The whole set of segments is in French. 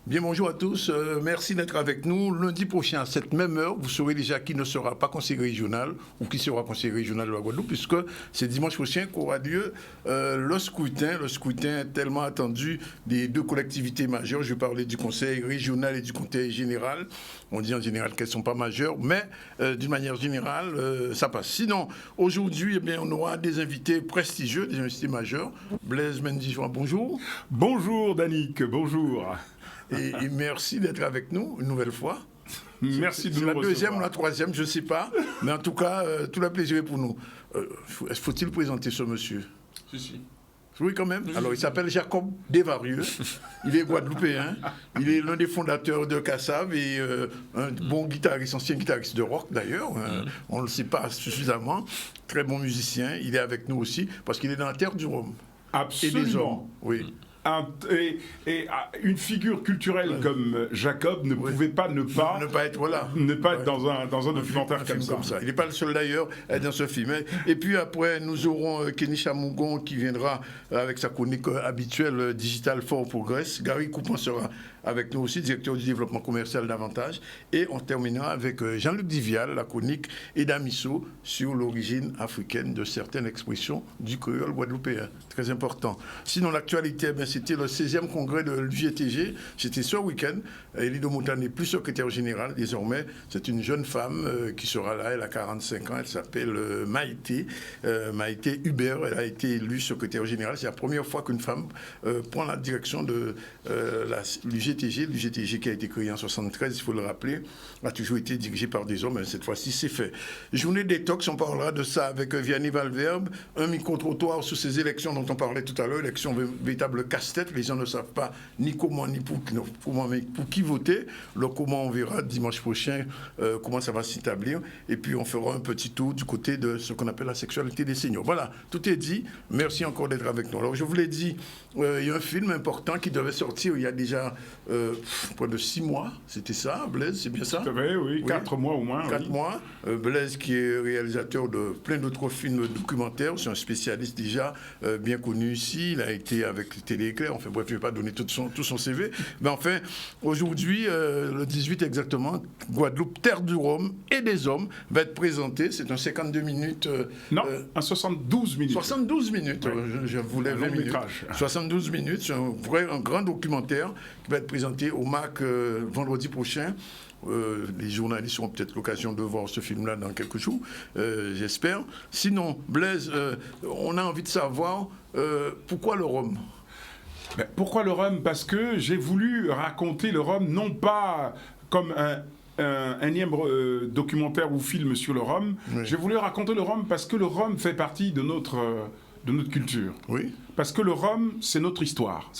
Bien, bonjour à tous. Merci d'être avec nous. Lundi prochain, à cette même heure, vous saurez déjà qui ne sera pas conseiller régional ou qui sera conseiller régional de la Guadeloupe, puisque c'est dimanche prochain qu'aura lieu le scrutin tellement attendu des deux collectivités majeures. Je vais parler du conseil régional et du conseil général. On dit en général qu'elles ne sont pas majeures, mais d'une manière générale, ça passe. Sinon, aujourd'hui, on aura des invités prestigieux, des invités majeurs. Blaise Mendy-Joie, bonjour. Bonjour Danick, bonjour. Et merci d'être avec nous une nouvelle fois. Merci de nous recevoir. C'est la deuxième ou la troisième, je ne sais pas. Mais en tout cas, tout le plaisir est pour nous. Faut-il présenter ce monsieur? Si. Oui, quand même. Alors, il s'appelle Jacob Desvarieux. Il est guadeloupéen. Il est l'un des fondateurs de Kassav et un bon guitariste, ancien guitariste de rock d'ailleurs. On ne le sait pas suffisamment. Très bon musicien. Il est avec nous aussi parce qu'il est dans la terre du Rhum. Absolument. Et des hommes. Oui. Une figure culturelle comme Jacob ne pouvait pas ne pas être dans un documentaire comme ça. Il n'est pas le seul d'ailleurs dans ce film. Et puis après, nous aurons Kenny Chamougon qui viendra avec sa chronique habituelle Digital for Progress. Gary Coupon sera avec nous aussi, directeur du développement commercial d'Avantage. Et on terminera avec Jean-Luc Divial, la chronique Eda Misso sur l'origine africaine de certaines expressions du créole guadeloupéen. Très important. Sinon, l'actualité, c'était le 16e congrès de l'UGTG. C'était ce week-end. Elido Mouta n'est plus secrétaire général désormais. C'est une jeune femme qui sera là. Elle a 45 ans. Elle s'appelle Maïté. Maïté Hubert. Elle a été élue secrétaire générale. C'est la première fois qu'une femme prend la direction de l'UGTG. L'UGTG qui a été créé en 1973, il faut le rappeler, a toujours été dirigé par des hommes. Mais cette fois-ci, c'est fait. Journée détox, on parlera de ça avec Vianney Valverbe. Un micro-trottoir sur ces élections dont on parlait tout à l'heure. Élections véritable casse-tête, les gens ne savent pas ni comment ni pour qui voter. Le comment, on verra dimanche prochain comment ça va s'établir. Et puis on fera un petit tour du côté de ce qu'on appelle la sexualité des seniors. Voilà, tout est dit. Merci encore d'être avec nous. Alors je vous l'ai dit, il y a un film important qui devait sortir il y a déjà près de 6 mois. C'était ça, Blaise, c'est bien ça? Oui, 4 mois au moins. 4 mois. Blaise qui est réalisateur de plein d'autres films documentaires. C'est un spécialiste déjà bien connu ici. Il a été avec Télé Éclair. Enfin bref, je ne vais pas donner tout son CV. Mais enfin, aujourd'hui, le 18 exactement, Guadeloupe, terre du Rhum et des hommes, va être présenté. C'est un 52 minutes. Non, un 72 minutes. 72 minutes. Oui. Je voulais 20 minutes. 72 minutes. C'est un grand documentaire qui va être présenté au MAC vendredi prochain. Les journalistes auront peut-être l'occasion de voir ce film-là dans quelques jours, j'espère. Sinon, Blaise, on a envie de savoir pourquoi le rhum? Pourquoi le rhum? Parce que j'ai voulu raconter le rhum, non pas comme un énième documentaire ou film sur le rhum. Oui. J'ai voulu raconter le rhum parce que le rhum fait partie de notre culture. Oui. Parce que le rhum, c'est notre histoire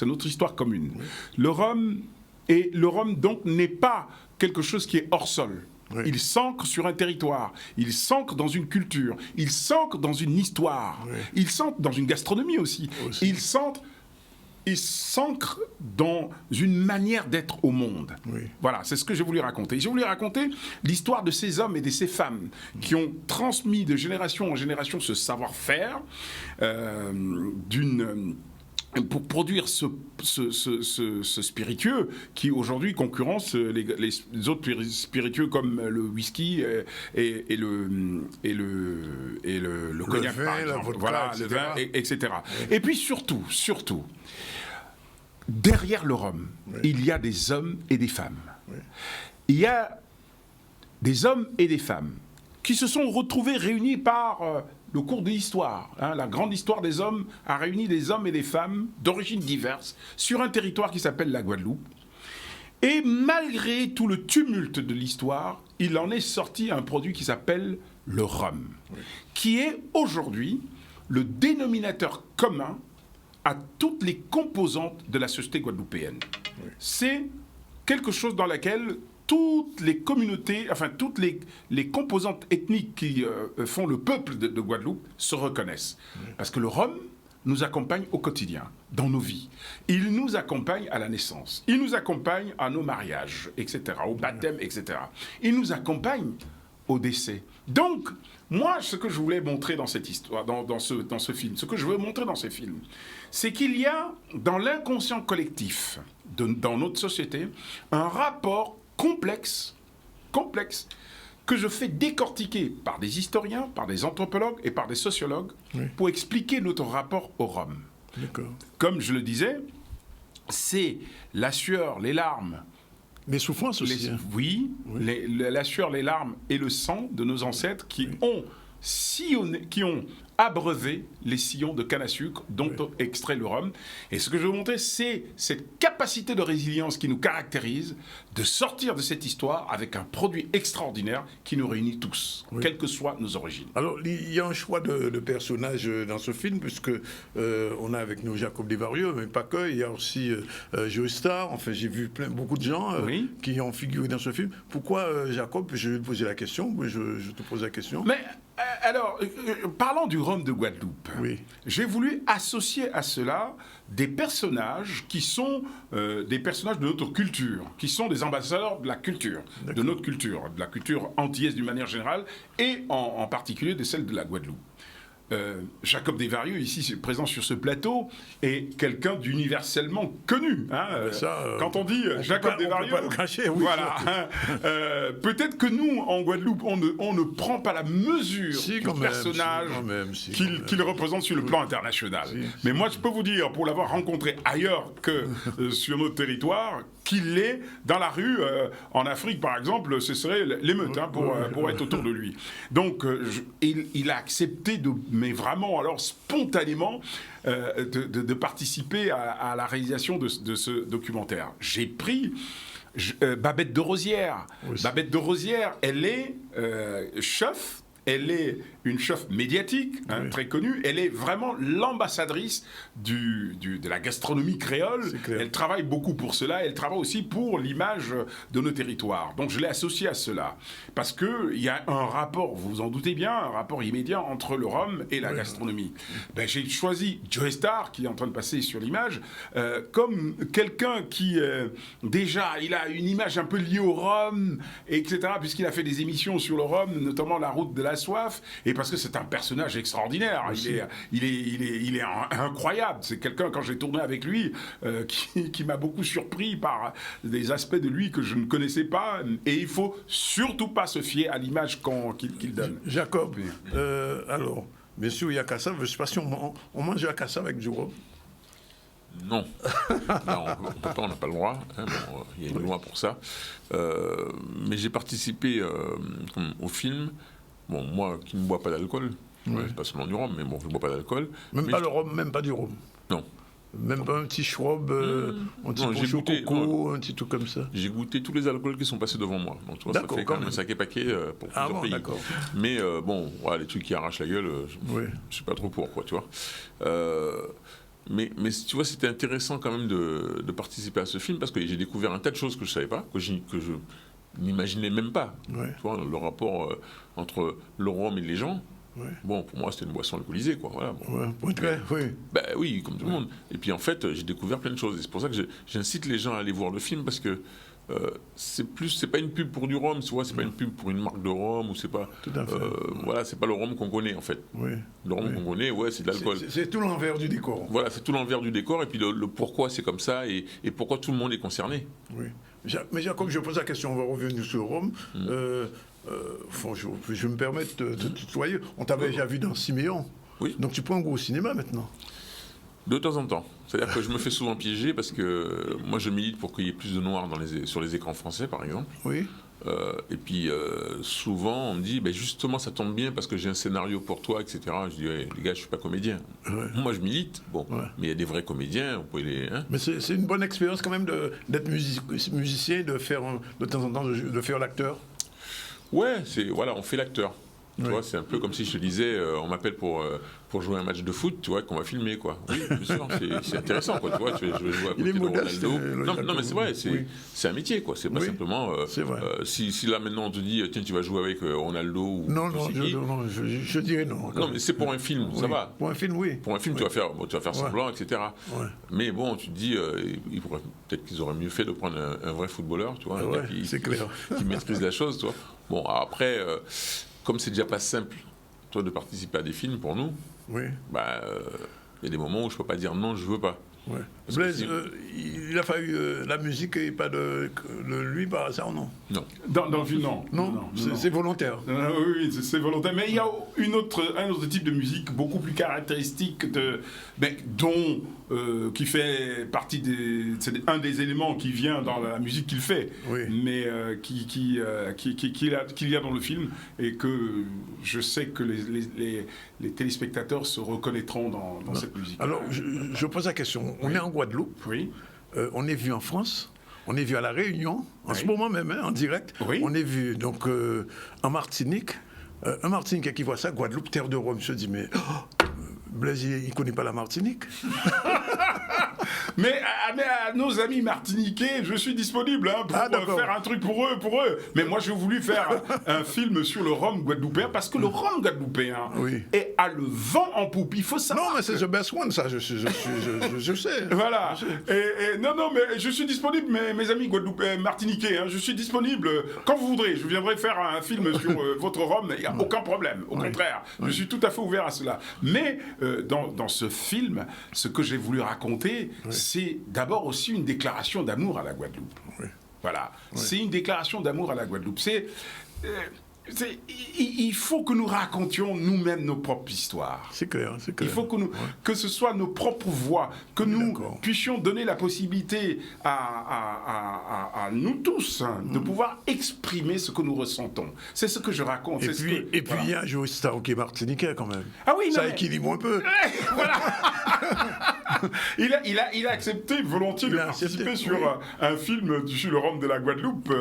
commune. Oui. Le rhum, donc, n'est pas quelque chose qui est hors sol. Oui. Il s'ancre sur un territoire, il s'ancre dans une culture, il s'ancre dans une histoire, oui. Il s'ancre dans une gastronomie aussi. Il s'ancre dans une manière d'être au monde. Oui. Voilà, c'est ce que j'ai voulu raconter. J'ai voulu raconter l'histoire de ces hommes et de ces femmes qui ont transmis de génération en génération ce savoir-faire pour produire ce spiritueux qui aujourd'hui concurrence les autres spiritueux comme le whisky et le cognac, par exemple. Voilà, le vin, etc. Oui. Et puis surtout, derrière le rhum, oui. Il y a des hommes et des femmes. Oui. Il y a des hommes et des femmes qui se sont retrouvés réunis par le cours de l'histoire. La grande histoire des hommes a réuni des hommes et des femmes d'origines diverses sur un territoire qui s'appelle la Guadeloupe. Et malgré tout le tumulte de l'histoire, il en est sorti un produit qui s'appelle le rhum, oui. Qui est aujourd'hui le dénominateur commun à toutes les composantes de la société guadeloupéenne. Oui. C'est quelque chose dans laquelle toutes les communautés, enfin toutes les composantes ethniques qui font le peuple de Guadeloupe se reconnaissent. Oui. Parce que le rhum nous accompagne au quotidien, dans nos vies. Il nous accompagne à la naissance. Il nous accompagne à nos mariages, etc., au baptême, etc. Il nous accompagne au décès. Donc, moi, ce que je voulais montrer dans cette histoire, dans ce film, ce que je veux montrer dans ce film, c'est qu'il y a dans l'inconscient collectif, dans notre société, un rapport complexe, que je fais décortiquer par des historiens, par des anthropologues et par des sociologues, pour expliquer notre rapport au Rome. D'accord. Comme je le disais, c'est la sueur, les larmes, les souffrances aussi. Oui, la sueur, les larmes et le sang de nos ancêtres qui ont abreuvé les sillons de canne à sucre dont on extrait le rhum. Et ce que je veux montrer, c'est cette capacité de résilience qui nous caractérise, de sortir de cette histoire avec un produit extraordinaire qui nous réunit tous, quelles que soient nos origines. Alors, il y a un choix de personnages dans ce film, puisque on a avec nous Jacob Desvarieux, mais pas que, il y a aussi Joe Star, enfin j'ai vu beaucoup de gens qui ont figuré dans ce film. Pourquoi Jacob? Je vais te poser la question, je te pose la question. Mais alors, parlons du rhum de Guadeloupe. J'ai voulu associer à cela des personnages qui sont des personnages de notre culture, qui sont des ambassadeurs de la culture, de notre culture, de la culture antillaise d'une manière générale, et en particulier de celle de la Guadeloupe. Jacob Desvarieux, ici présent sur ce plateau, est quelqu'un d'universellement connu. Quand on dit Jacob Desvarieux, voilà. Peut-être que nous, en Guadeloupe, on ne prend pas la mesure du personnage qu'il représente sur le plan international. Mais moi, je peux vous dire, pour l'avoir rencontré ailleurs que sur notre territoire, qu'il est dans la rue, en Afrique par exemple, ce serait l'émeute pour être autour de lui. Donc, il a accepté mais vraiment, alors spontanément, de participer à la réalisation de ce documentaire. J'ai pris Babette de Rosière. Babette de Rosière, elle est chef. Elle est une chef médiatique, très connue. Elle est vraiment l'ambassadrice de la gastronomie créole. Elle travaille beaucoup pour cela. Elle travaille aussi pour l'image de nos territoires. Donc je l'ai associée à cela. Parce qu'il y a un rapport, vous vous en doutez bien, un rapport immédiat entre le rhum et la gastronomie. J'ai choisi Joe Star, qui est en train de passer sur l'image, comme quelqu'un qui, déjà, il a une image un peu liée au rhum, etc., puisqu'il a fait des émissions sur le rhum, notamment La Route de la Soif, et parce que c'est un personnage extraordinaire. Il est incroyable. C'est quelqu'un, quand j'ai tourné avec lui, qui m'a beaucoup surpris par des aspects de lui que je ne connaissais pas. Et il faut surtout pas se fier à l'image qu'il donne. Jacob, alors, bien sûr, il y a Kassa. Je ne sais pas si on mange à Kassa avec du rhum. Non, on n'a pas le droit. Il y a une loi pour ça. Mais j'ai participé au film. Bon, moi qui ne bois pas d'alcool, c'est pas seulement du rhum, mais bon, je ne bois pas d'alcool. Même pas le rhum, même pas du rhum. Non. Même pas un petit schwab, un petit poncho au coco, un petit tout comme ça. J'ai goûté tous les alcools qui sont passés devant moi. Donc tu vois, ça fait quand même un sacré paquet pour plusieurs pays. D'accord. Mais bon, voilà, les trucs qui arrachent la gueule, je ne sais pas trop pourquoi, tu vois. Mais tu vois, c'était intéressant quand même de participer à ce film parce que j'ai découvert un tas de choses que je ne savais pas, que je n'imaginais même pas. Tu vois, le rapport entre le rhum et les gens. Bon, pour moi, c'était une boisson alcoolisée, quoi. Voilà, oui, comme tout le monde. Et puis, en fait, j'ai découvert plein de choses. Et c'est pour ça que j'incite les gens à aller voir le film, parce que c'est pas une pub pour du rhum, tu vois, c'est pas une pub pour une marque de rhum, ou c'est pas... voilà, c'est pas le rhum qu'on connaît, en fait. Le rhum qu'on connaît, c'est de l'alcool. C'est tout l'envers du décor. Voilà, c'est tout l'envers du décor, et puis le pourquoi c'est comme ça, et pourquoi tout le monde est concerné. Mais Jacob, je pose la question, on va revenir sur le rhum. Je me permets de te tutoyer. On t'avait déjà vu dans Siméon. Donc tu prends un gros cinéma maintenant. De temps en temps. C'est-à-dire que je me fais souvent piéger parce que moi je milite pour qu'il y ait plus de noirs sur les écrans français, par exemple. Et puis souvent on me dit justement ça tombe bien parce que j'ai un scénario pour toi, etc. Je dis les gars, je suis pas comédien. Moi je milite, mais il y a des vrais comédiens, vous pouvez les... Mais c'est une bonne expérience quand même d'être musicien, de faire de temps en temps de faire l'acteur. Voilà, on fait l'acteur. Tu vois, c'est un peu comme si je te disais, on m'appelle pour jouer un match de foot, tu vois, qu'on va filmer, quoi. Oui, bien sûr, c'est intéressant, quoi. Tu vois, je vais jouer à côté de Ronaldo. Non, mais c'est vrai, c'est un métier, quoi. C'est pas simplement. Si là maintenant on te dit, tiens, tu vas jouer avec Ronaldo ou. Non, je dirais non. Non, mais c'est pour un film, ça va. Pour un film, oui. Pour un film, tu vas faire semblant, etc. Ouais. Mais bon, tu te dis, peut-être qu'ils auraient mieux fait de prendre un vrai footballeur, tu vois, qui maîtrise la chose, tu vois. Bon, après, comme c'est déjà pas simple, toi, de participer à des films pour nous, il y a des moments où je peux pas dire non, je veux pas. Ouais. Blaise, il a fallu la musique et pas de lui par hasard, non? Non. Dans le film, non. Non, c'est volontaire. Oui, c'est volontaire. Mais il y a un autre type de musique beaucoup plus caractéristique qui fait partie c'est un des éléments qui vient dans la musique qu'il fait, mais qu'il y a dans le film et que je sais que les téléspectateurs se reconnaîtront dans cette musique. Alors, je pose la question. On est en Guadeloupe. Oui. On est vu en France. On est vu à La Réunion, en ce moment même, en direct. Oui. On est vu donc en Martinique. Un Martiniquais qui voit ça, Guadeloupe, terre de Rome, se dit, mais Blaise, il ne connaît pas la Martinique. Mais à nos amis martiniquais, je suis disponible pour faire un truc pour eux. Mais moi, j'ai voulu faire un film sur le rhum guadeloupéen parce que le rhum guadeloupéen a le vent en poupe. Il faut savoir. Non, mais c'est the best one, ça, je sais. Voilà. Non, mais je suis disponible, mes amis guadeloupéens, martiniquais. Je suis disponible quand vous voudrez. Je viendrai faire un film sur votre rhum. Il n'y a aucun problème. Au contraire, je suis tout à fait ouvert à cela. Mais dans ce film, ce que j'ai voulu raconter, c'est d'abord aussi une déclaration d'amour à la Guadeloupe. Voilà, c'est une déclaration d'amour à la Guadeloupe. Il faut que nous racontions nous-mêmes nos propres histoires. C'est clair. Il faut que ce soit nos propres voix, que nous puissions donner la possibilité à nous tous de pouvoir exprimer ce que nous ressentons. C'est ce que je raconte. Et puis il y a Joe Star qui est martiniquais quand même. Ah oui, ça équilibre un peu. Voilà. Il a accepté volontiers de participer sur un film sur le rhum de la Guadeloupe.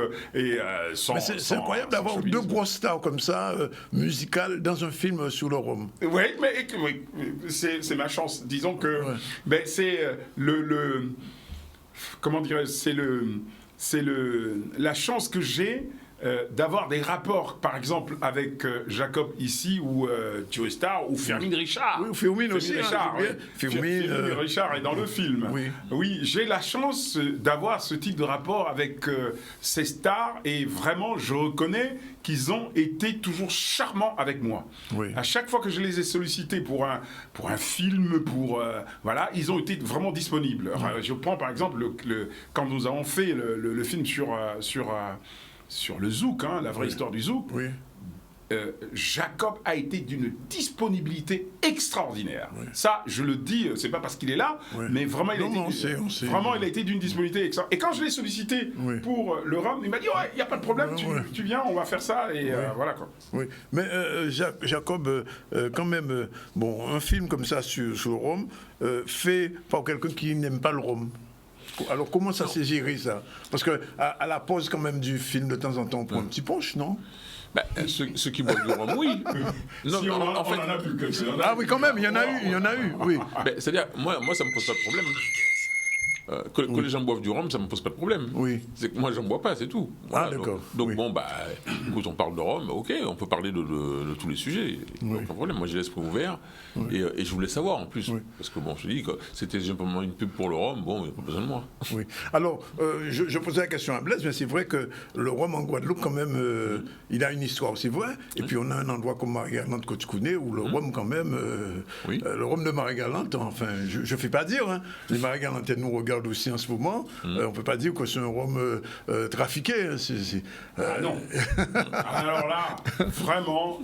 C'est incroyable d'avoir deux grosses stars comme ça, musicales, dans un film sur le rhum. Oui, mais c'est ma chance. Disons que c'est comment dirais-je, c'est la chance que j'ai d'avoir des rapports, par exemple, avec Jacob ici, ou Joe Star, ou Fermine Richard. Oui, Fermine aussi. Fermine Richard est dans le film. Oui, j'ai la chance d'avoir ce type de rapport avec ces stars, et vraiment, je reconnais qu'ils ont été toujours charmants avec moi. À chaque fois que je les ai sollicités pour un film, voilà, ils ont été vraiment disponibles. Je prends par exemple quand nous avons fait le film sur le zouk, la vraie histoire du zouk, Jacob a été d'une disponibilité extraordinaire. Ça, je le dis, c'est pas parce qu'il est là, mais vraiment, il a été d'une disponibilité extraordinaire. Et quand je l'ai sollicité pour le rhum, il m'a dit, il n'y a pas de problème, tu viens, on va faire ça, et voilà quoi. Oui, mais Jacob, quand même, un film comme ça sur le rhum, fait par quelqu'un qui n'aime pas le rhum. Alors comment ça s'est géré ça? Parce que à la pause quand même du film, de temps en temps, on prend un petit punch, non? Ceux qui boivent du rhum, oui. Non, si en fait, on en a plus que ça. Ah oui, quand même, il y en a eu, oui. C'est-à-dire, moi, ça me pose pas de problème. Que les gens boivent du rhum, ça me pose pas de problème. Oui. C'est que moi, j'en bois pas, c'est tout. Voilà, ah, d'accord. Donc écoute, on parle de rhum, ok, on peut parler de tous les sujets. Pas de problème, moi, j'ai l'esprit ouvert. Et je voulais savoir, en plus. Parce que, je te dis, que c'était simplement une pub pour le rhum, il n'y a pas besoin de moi. Oui. Alors, je posais la question à Blaise, mais c'est vrai que le rhum en Guadeloupe, quand même, il a une histoire, c'est vrai. Et puis, on a un endroit comme Marie-Galante que tu connais, où le rhum, quand même, le rhum de Marie-Galante, enfin, je ne fais pas dire, les Marie-Galantais nous regardent aussi en ce moment, on ne peut pas dire que c'est un rhum trafiqué. Ah non. Alors là, vraiment,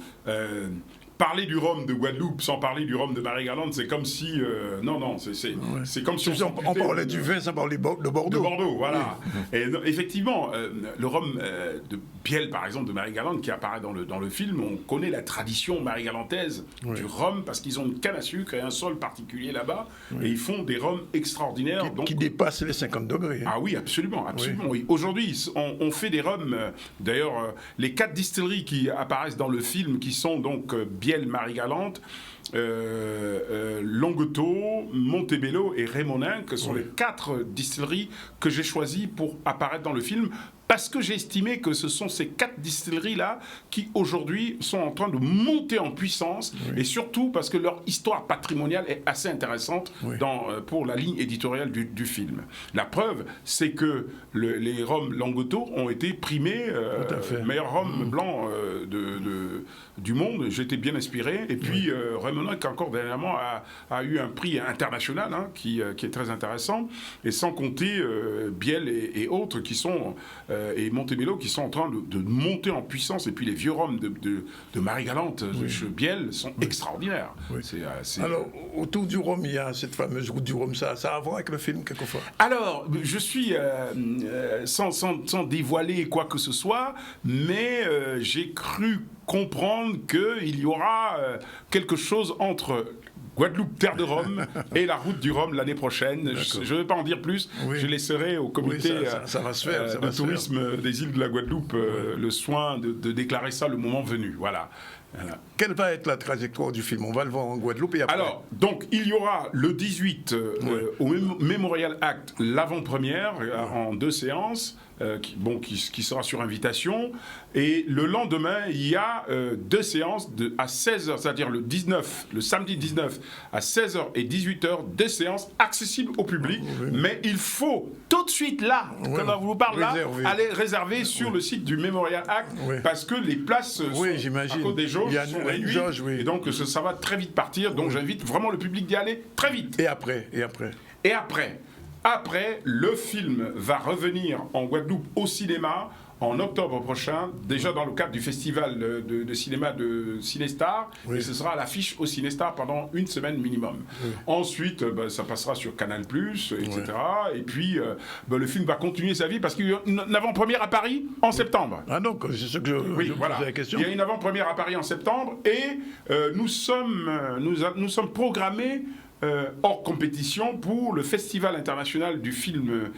parler du rhum de Guadeloupe sans parler du rhum de Marie-Galante, c'est comme si... non, c'est comme si on parlait du vin sans parler de Bordeaux. De Bordeaux, voilà. Oui. Et effectivement, le rhum de Biel, par exemple, de Marie-Galante, qui apparaît dans le film, on connaît la tradition marie-galantaise du rhum, parce qu'ils ont une canne à sucre et un sol particulier là-bas, et ils font des rhums extraordinaires. Qui dépassent les 50 degrés. Ah oui, absolument. Oui. Aujourd'hui, on fait des rhums, d'ailleurs, les 4 distilleries qui apparaissent dans le film, qui sont donc Biel, Marie-Galante, Longueteau, Montebello et Rémonin, que sont les 4 distilleries que j'ai choisies pour apparaître dans le film, parce que j'ai estimé que ce sont ces 4 distilleries-là qui, aujourd'hui, sont en train de monter en puissance, et surtout parce que leur histoire patrimoniale est assez intéressante pour la ligne éditoriale du film. La preuve, c'est que les rhums Langoto ont été primés meilleur rhum blanc du monde. J'ai été bien inspiré. Et puis, Rémonin, qui encore dernièrement a eu un prix international, qui est très intéressant, et sans compter Biel et autres qui sont... et Montebello qui sont en train de monter en puissance, et puis les vieux rhums de Marie-Galante, de Biel, sont extraordinaires. Alors, autour du rhum, il y a cette fameuse route du rhum, ça a à voir avec le film, quelquefois? Alors, je suis, sans dévoiler quoi que ce soit, mais j'ai cru comprendre qu'il y aura quelque chose entre... Guadeloupe, terre de Rhum, et la route du Rhum l'année prochaine. Je ne vais pas en dire plus. Je laisserai au comité de tourisme des îles de la Guadeloupe le soin de déclarer ça le moment venu. Voilà. Quelle va être la trajectoire du film? On va le voir en Guadeloupe et après. Alors, donc, il y aura le 18 au Memorial Act l'avant-première en 2 séances. Qui sera sur invitation, et le lendemain il y a 2 séances à 16h, c'est-à-dire le samedi 19 à 16h et 18h, 2 séances accessibles au public, mais il faut tout de suite là, quand on vous parle là, aller réserver sur le site du Memorial Act, parce que les places sont, à cause des jauges, sont réduites, et donc ça va très vite partir, donc j'invite vraiment le public d'y aller très vite. Et après, le film va revenir en Guadeloupe au cinéma en octobre prochain, déjà dans le cadre du festival de cinéma de Cinestar, et ce sera à l'affiche au Cinestar pendant 1 semaine minimum. Ensuite, ça passera sur Canal+, etc. Et puis, le film va continuer sa vie, parce qu'il y a une avant-première à Paris en septembre. Ah donc, c'est ce que je posais la question. Il y a une avant-première à Paris en septembre, et nous sommes programmés hors compétition pour le Festival international du film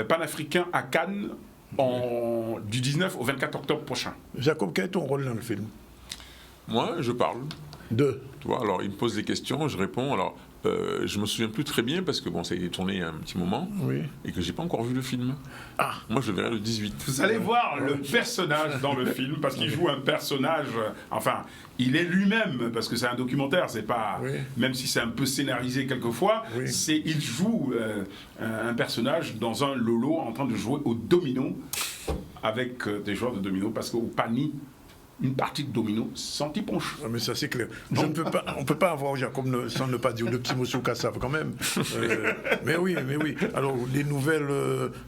panafricain à Cannes du 19 au 24 octobre prochain. Jacob, quel est ton rôle dans le film? Moi, je parle. Tu vois, alors, il me pose des questions, je réponds. Alors, je me souviens plus très bien parce que ça a été tourné il y a un petit moment et que j'ai pas encore vu le film. Moi, je le verrai le 18. Vous allez voir le personnage dans le film, parce qu'il joue un personnage. Enfin, il est lui-même, parce que c'est un documentaire. C'est pas, même si c'est un peu scénarisé quelquefois, il joue un personnage dans un lolo en train de jouer au domino avec des joueurs de domino, parce qu'au Pani, une partie de domino sans petit punch. Mais ça c'est clair. On ne peut pas avoir Jacob sans ne pas dire le petit mot sur Kassav quand même. Mais oui. Alors les nouvelles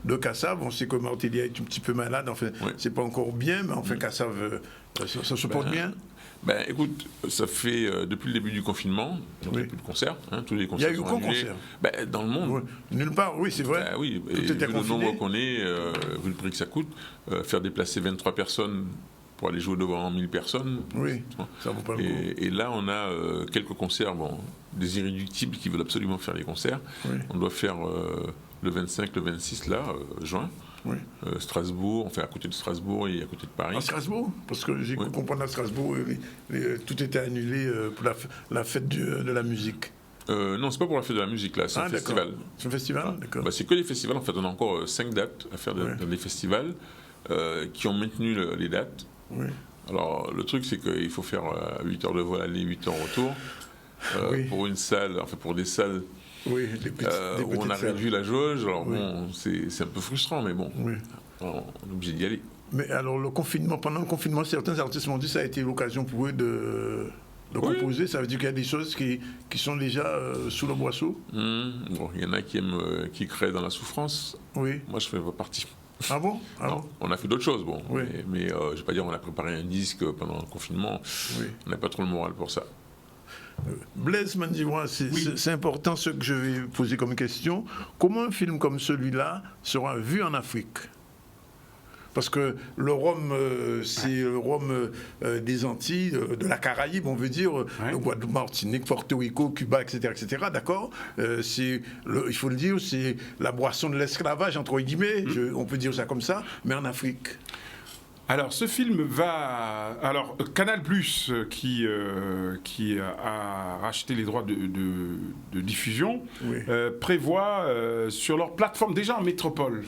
de Kassav, on sait que Martelly est un petit peu malade. Enfin, c'est pas encore bien, mais enfin Kassav, ça se porte bien. Écoute, ça fait depuis le début du confinement, donc il n'y a plus de concerts. Tous les concerts. Il y a eu aucun concert dans le monde. Nulle part, c'est vrai. Tout était confiné. Le nombre qu'on est, vu le prix que ça coûte, faire déplacer 23 personnes pour aller jouer devant 1000 personnes. Ça vaut pas le coup. Et là, on a quelques concerts, des irréductibles qui veulent absolument faire les concerts. On doit faire le 25, le 26, juin. Strasbourg, à côté de Strasbourg et à côté de Paris. À Strasbourg? Parce que j'ai cru comprendre à Strasbourg, tout était annulé pour la fête de la musique. Non, c'est pas pour la fête de la musique, là, c'est un festival. C'est un festival, d'accord. C'est que les festivals, en fait, on a encore 5 dates à faire dans les festivals qui ont maintenu les dates. Alors, le truc, c'est qu'il faut faire 8 heures de vol aller, 8 heures retour. Pour une salle, pour des salles où on a réduit la jauge. Alors c'est un peu frustrant, mais bon, on est obligé d'y aller. Mais alors, pendant le confinement, certains artistes m'ont dit que ça a été l'occasion pour eux de composer. Ça veut dire qu'il y a des choses qui sont déjà sous le boisseau. Il y en a qui créent dans la souffrance. Moi, je fais pas partie. Ah bon? Non, on a fait d'autres choses, bon. Oui. Mais je vais pas dire on a préparé un disque pendant le confinement. Oui. On n'a pas trop le moral pour ça. Blaise Mandjiwa, c'est important ce que je vais poser comme question. Comment un film comme celui-là sera vu en Afrique? Parce que le rhum, c'est le rhum des Antilles, de la Caraïbe, on veut dire, Guadeloupe, Martinique, Porto Rico, Cuba, etc., d'accord. Il faut le dire, c'est la boisson de l'esclavage, entre guillemets, on peut dire ça comme ça, mais en Afrique. Alors, ce film va... Alors, Canal+, qui a racheté les droits de diffusion, prévoit sur leur plateforme, déjà en métropole,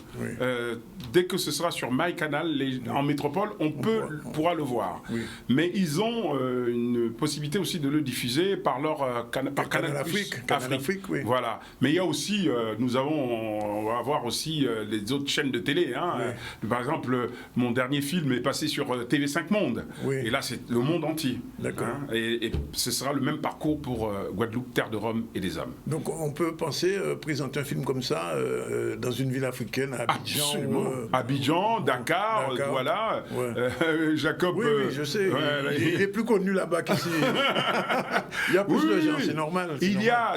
dès que ce sera sur MyCanal, en métropole, on pourra le voir. Oui. Mais ils ont une possibilité aussi de le diffuser par leur Canal Afrique. Oui. Voilà. Mais il y a aussi, on va avoir aussi les autres chaînes de télé. Par exemple, mon dernier film est passé sur TV5 Monde. Et là, c'est le monde entier. D'accord. Et ce sera le même parcours pour Guadeloupe, terre de Rome et des hommes. Donc, on peut penser présenter un film comme ça dans une ville africaine, à Abidjan. Absolument. Abidjan, Dakar, voilà. Jacob... Oui, je sais. Il est plus connu là-bas qu'ici. Il y a plus de gens, c'est normal.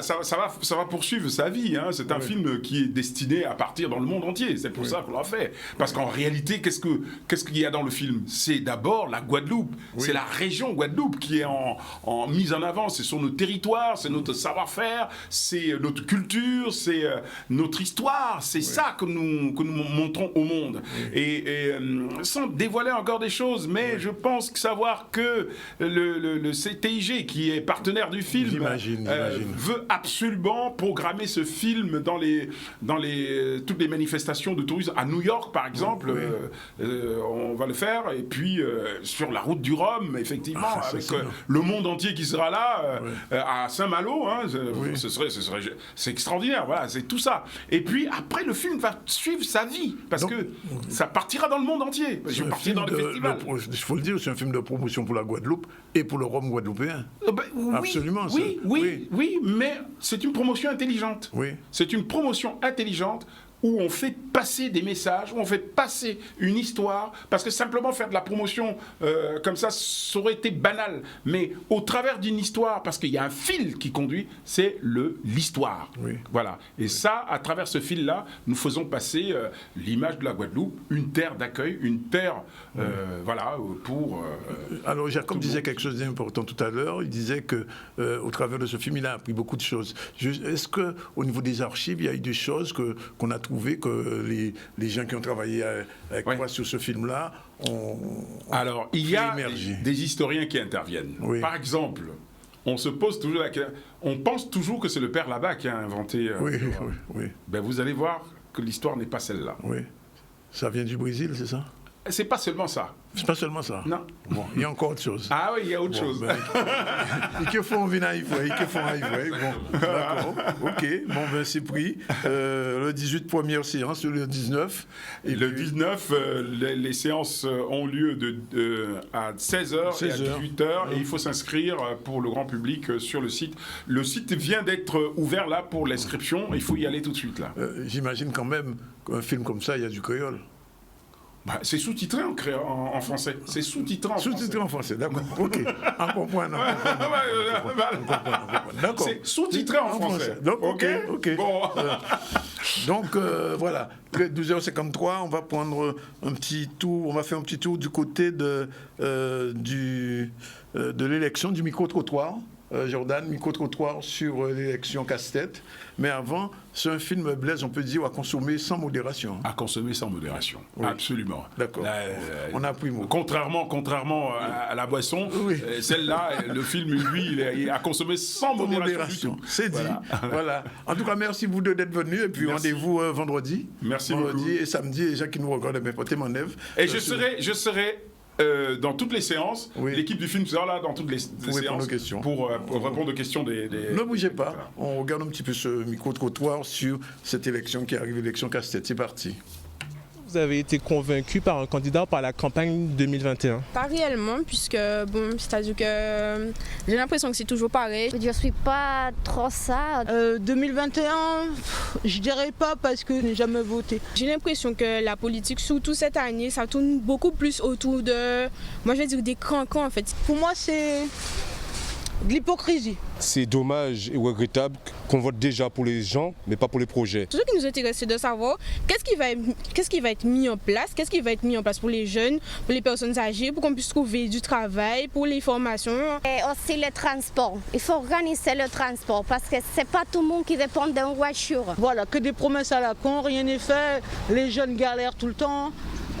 Ça va poursuivre sa vie. C'est un film qui est destiné à partir dans le monde entier. C'est pour ça qu'on l'a fait. Parce qu'en réalité, qu'est-ce qu'il y a dans le film? C'est d'abord la Guadeloupe. C'est la région Guadeloupe qui est en mise en avant. Ce sont nos territoires, c'est notre savoir-faire, c'est notre culture, c'est notre histoire. C'est ça que nous montrons au monde. Et sans dévoiler encore des choses, mais je pense savoir que le CTIG, qui est partenaire du film, j'imagine. veut absolument programmer ce film dans toutes les manifestations de tourisme. À New York, par exemple, on va le faire. Et puis, sur la route du Rhum, effectivement, avec le monde entier qui sera là, à Saint-Malo, c'est extraordinaire, voilà, c'est tout ça. Et puis, après, le film va suivre sa vie, parce que ça partira dans le monde entier. Je vais partir dans les festivals. Il faut le dire, c'est un film de promotion pour la Guadeloupe et pour le Rhum guadeloupéen. Absolument. Oui, mais c'est une promotion intelligente. C'est une promotion intelligente où on fait passer des messages, où on fait passer une histoire, parce que simplement faire de la promotion comme ça aurait été banal. Mais au travers d'une histoire, parce qu'il y a un fil qui conduit, c'est l'histoire. Voilà. Et ça, à travers ce fil-là, nous faisons passer l'image de la Guadeloupe, une terre d'accueil, une terre, pour... Alors, Jacob disait quelque chose d'important tout à l'heure. Il disait que au travers de ce film, il a appris beaucoup de choses. Est-ce qu'au niveau des archives, il y a eu des choses qu'on a trouvées, que les gens qui ont travaillé avec moi sur ce film-là ont Alors, il y a des historiens qui interviennent. Par exemple, on pense toujours que c'est le père Labat qui a inventé... Ben, vous allez voir que l'histoire n'est pas celle-là. Ça vient du Brésil, c'est ça? C'est pas seulement ça. C'est pas seulement ça. Non. Bon, il y a encore autre chose. Ah oui, il y a autre chose. Ils que font vinaïfoué, Bon, d'accord. Ok. Bon, ben c'est pris. Le 18, première séance, le 19. Et le 19, les séances ont lieu à 16h et à 18h. Et il faut s'inscrire pour le grand public sur le site. Le site vient d'être ouvert là pour l'inscription. Il faut y aller tout de suite là. J'imagine quand même qu'un film comme ça, il y a du créole. C'est sous-titré en français. C'est sous-titré en français. Sous-titré en français, d'accord. Ok. On comprend. D'accord. C'est sous-titré en français. Donc, ok. Bon. Donc, voilà. 12h53, on va prendre un petit tour. On va faire un petit tour du côté de l'élection du micro-trottoir. Jordan, micro-trottoir sur l'élection casse-tête. Mais avant, c'est un film, Blaise, on peut dire, à consommer sans modération. À consommer sans modération, absolument. D'accord. On a pris mot. Contrairement à la boisson, celle-là, le film, lui, il est à consommer sans modération. C'est dit. Voilà. En tout cas, merci vous deux d'être venus. Et puis rendez-vous vendredi. Merci vendredi beaucoup. Et samedi, les gens qui nous regardent, portez mon œuvre. Et je serai dans toutes les séances, l'équipe du film sera là dans toutes les séances pour répondre aux questions des... Ne bougez pas, on regarde un petit peu ce micro-trottoir sur cette élection qui arrive, l'élection casse-tête. C'est parti. Vous avez été convaincu par un candidat par la campagne 2021? Pas réellement, puisque bon, c'est-à-dire que j'ai l'impression que c'est toujours pareil. Je suis pas trop ça. 2021, je dirais pas parce que je n'ai jamais voté. J'ai l'impression que la politique, surtout cette année, ça tourne beaucoup plus autour de, moi je vais dire des cancans en fait. Pour moi, c'est de l'hypocrisie. C'est dommage et regrettable qu'on vote déjà pour les gens, mais pas pour les projets. Tout ce qui nous intéresse, c'est de savoir qu'est-ce qui va être mis en place, qu'est-ce qui va être mis en place pour les jeunes, pour les personnes âgées, pour qu'on puisse trouver du travail, pour les formations. Et aussi le transport. Il faut organiser le transport parce que c'est pas tout le monde qui répond d'une voiture. Voilà, que des promesses à la con, rien n'est fait, les jeunes galèrent tout le temps.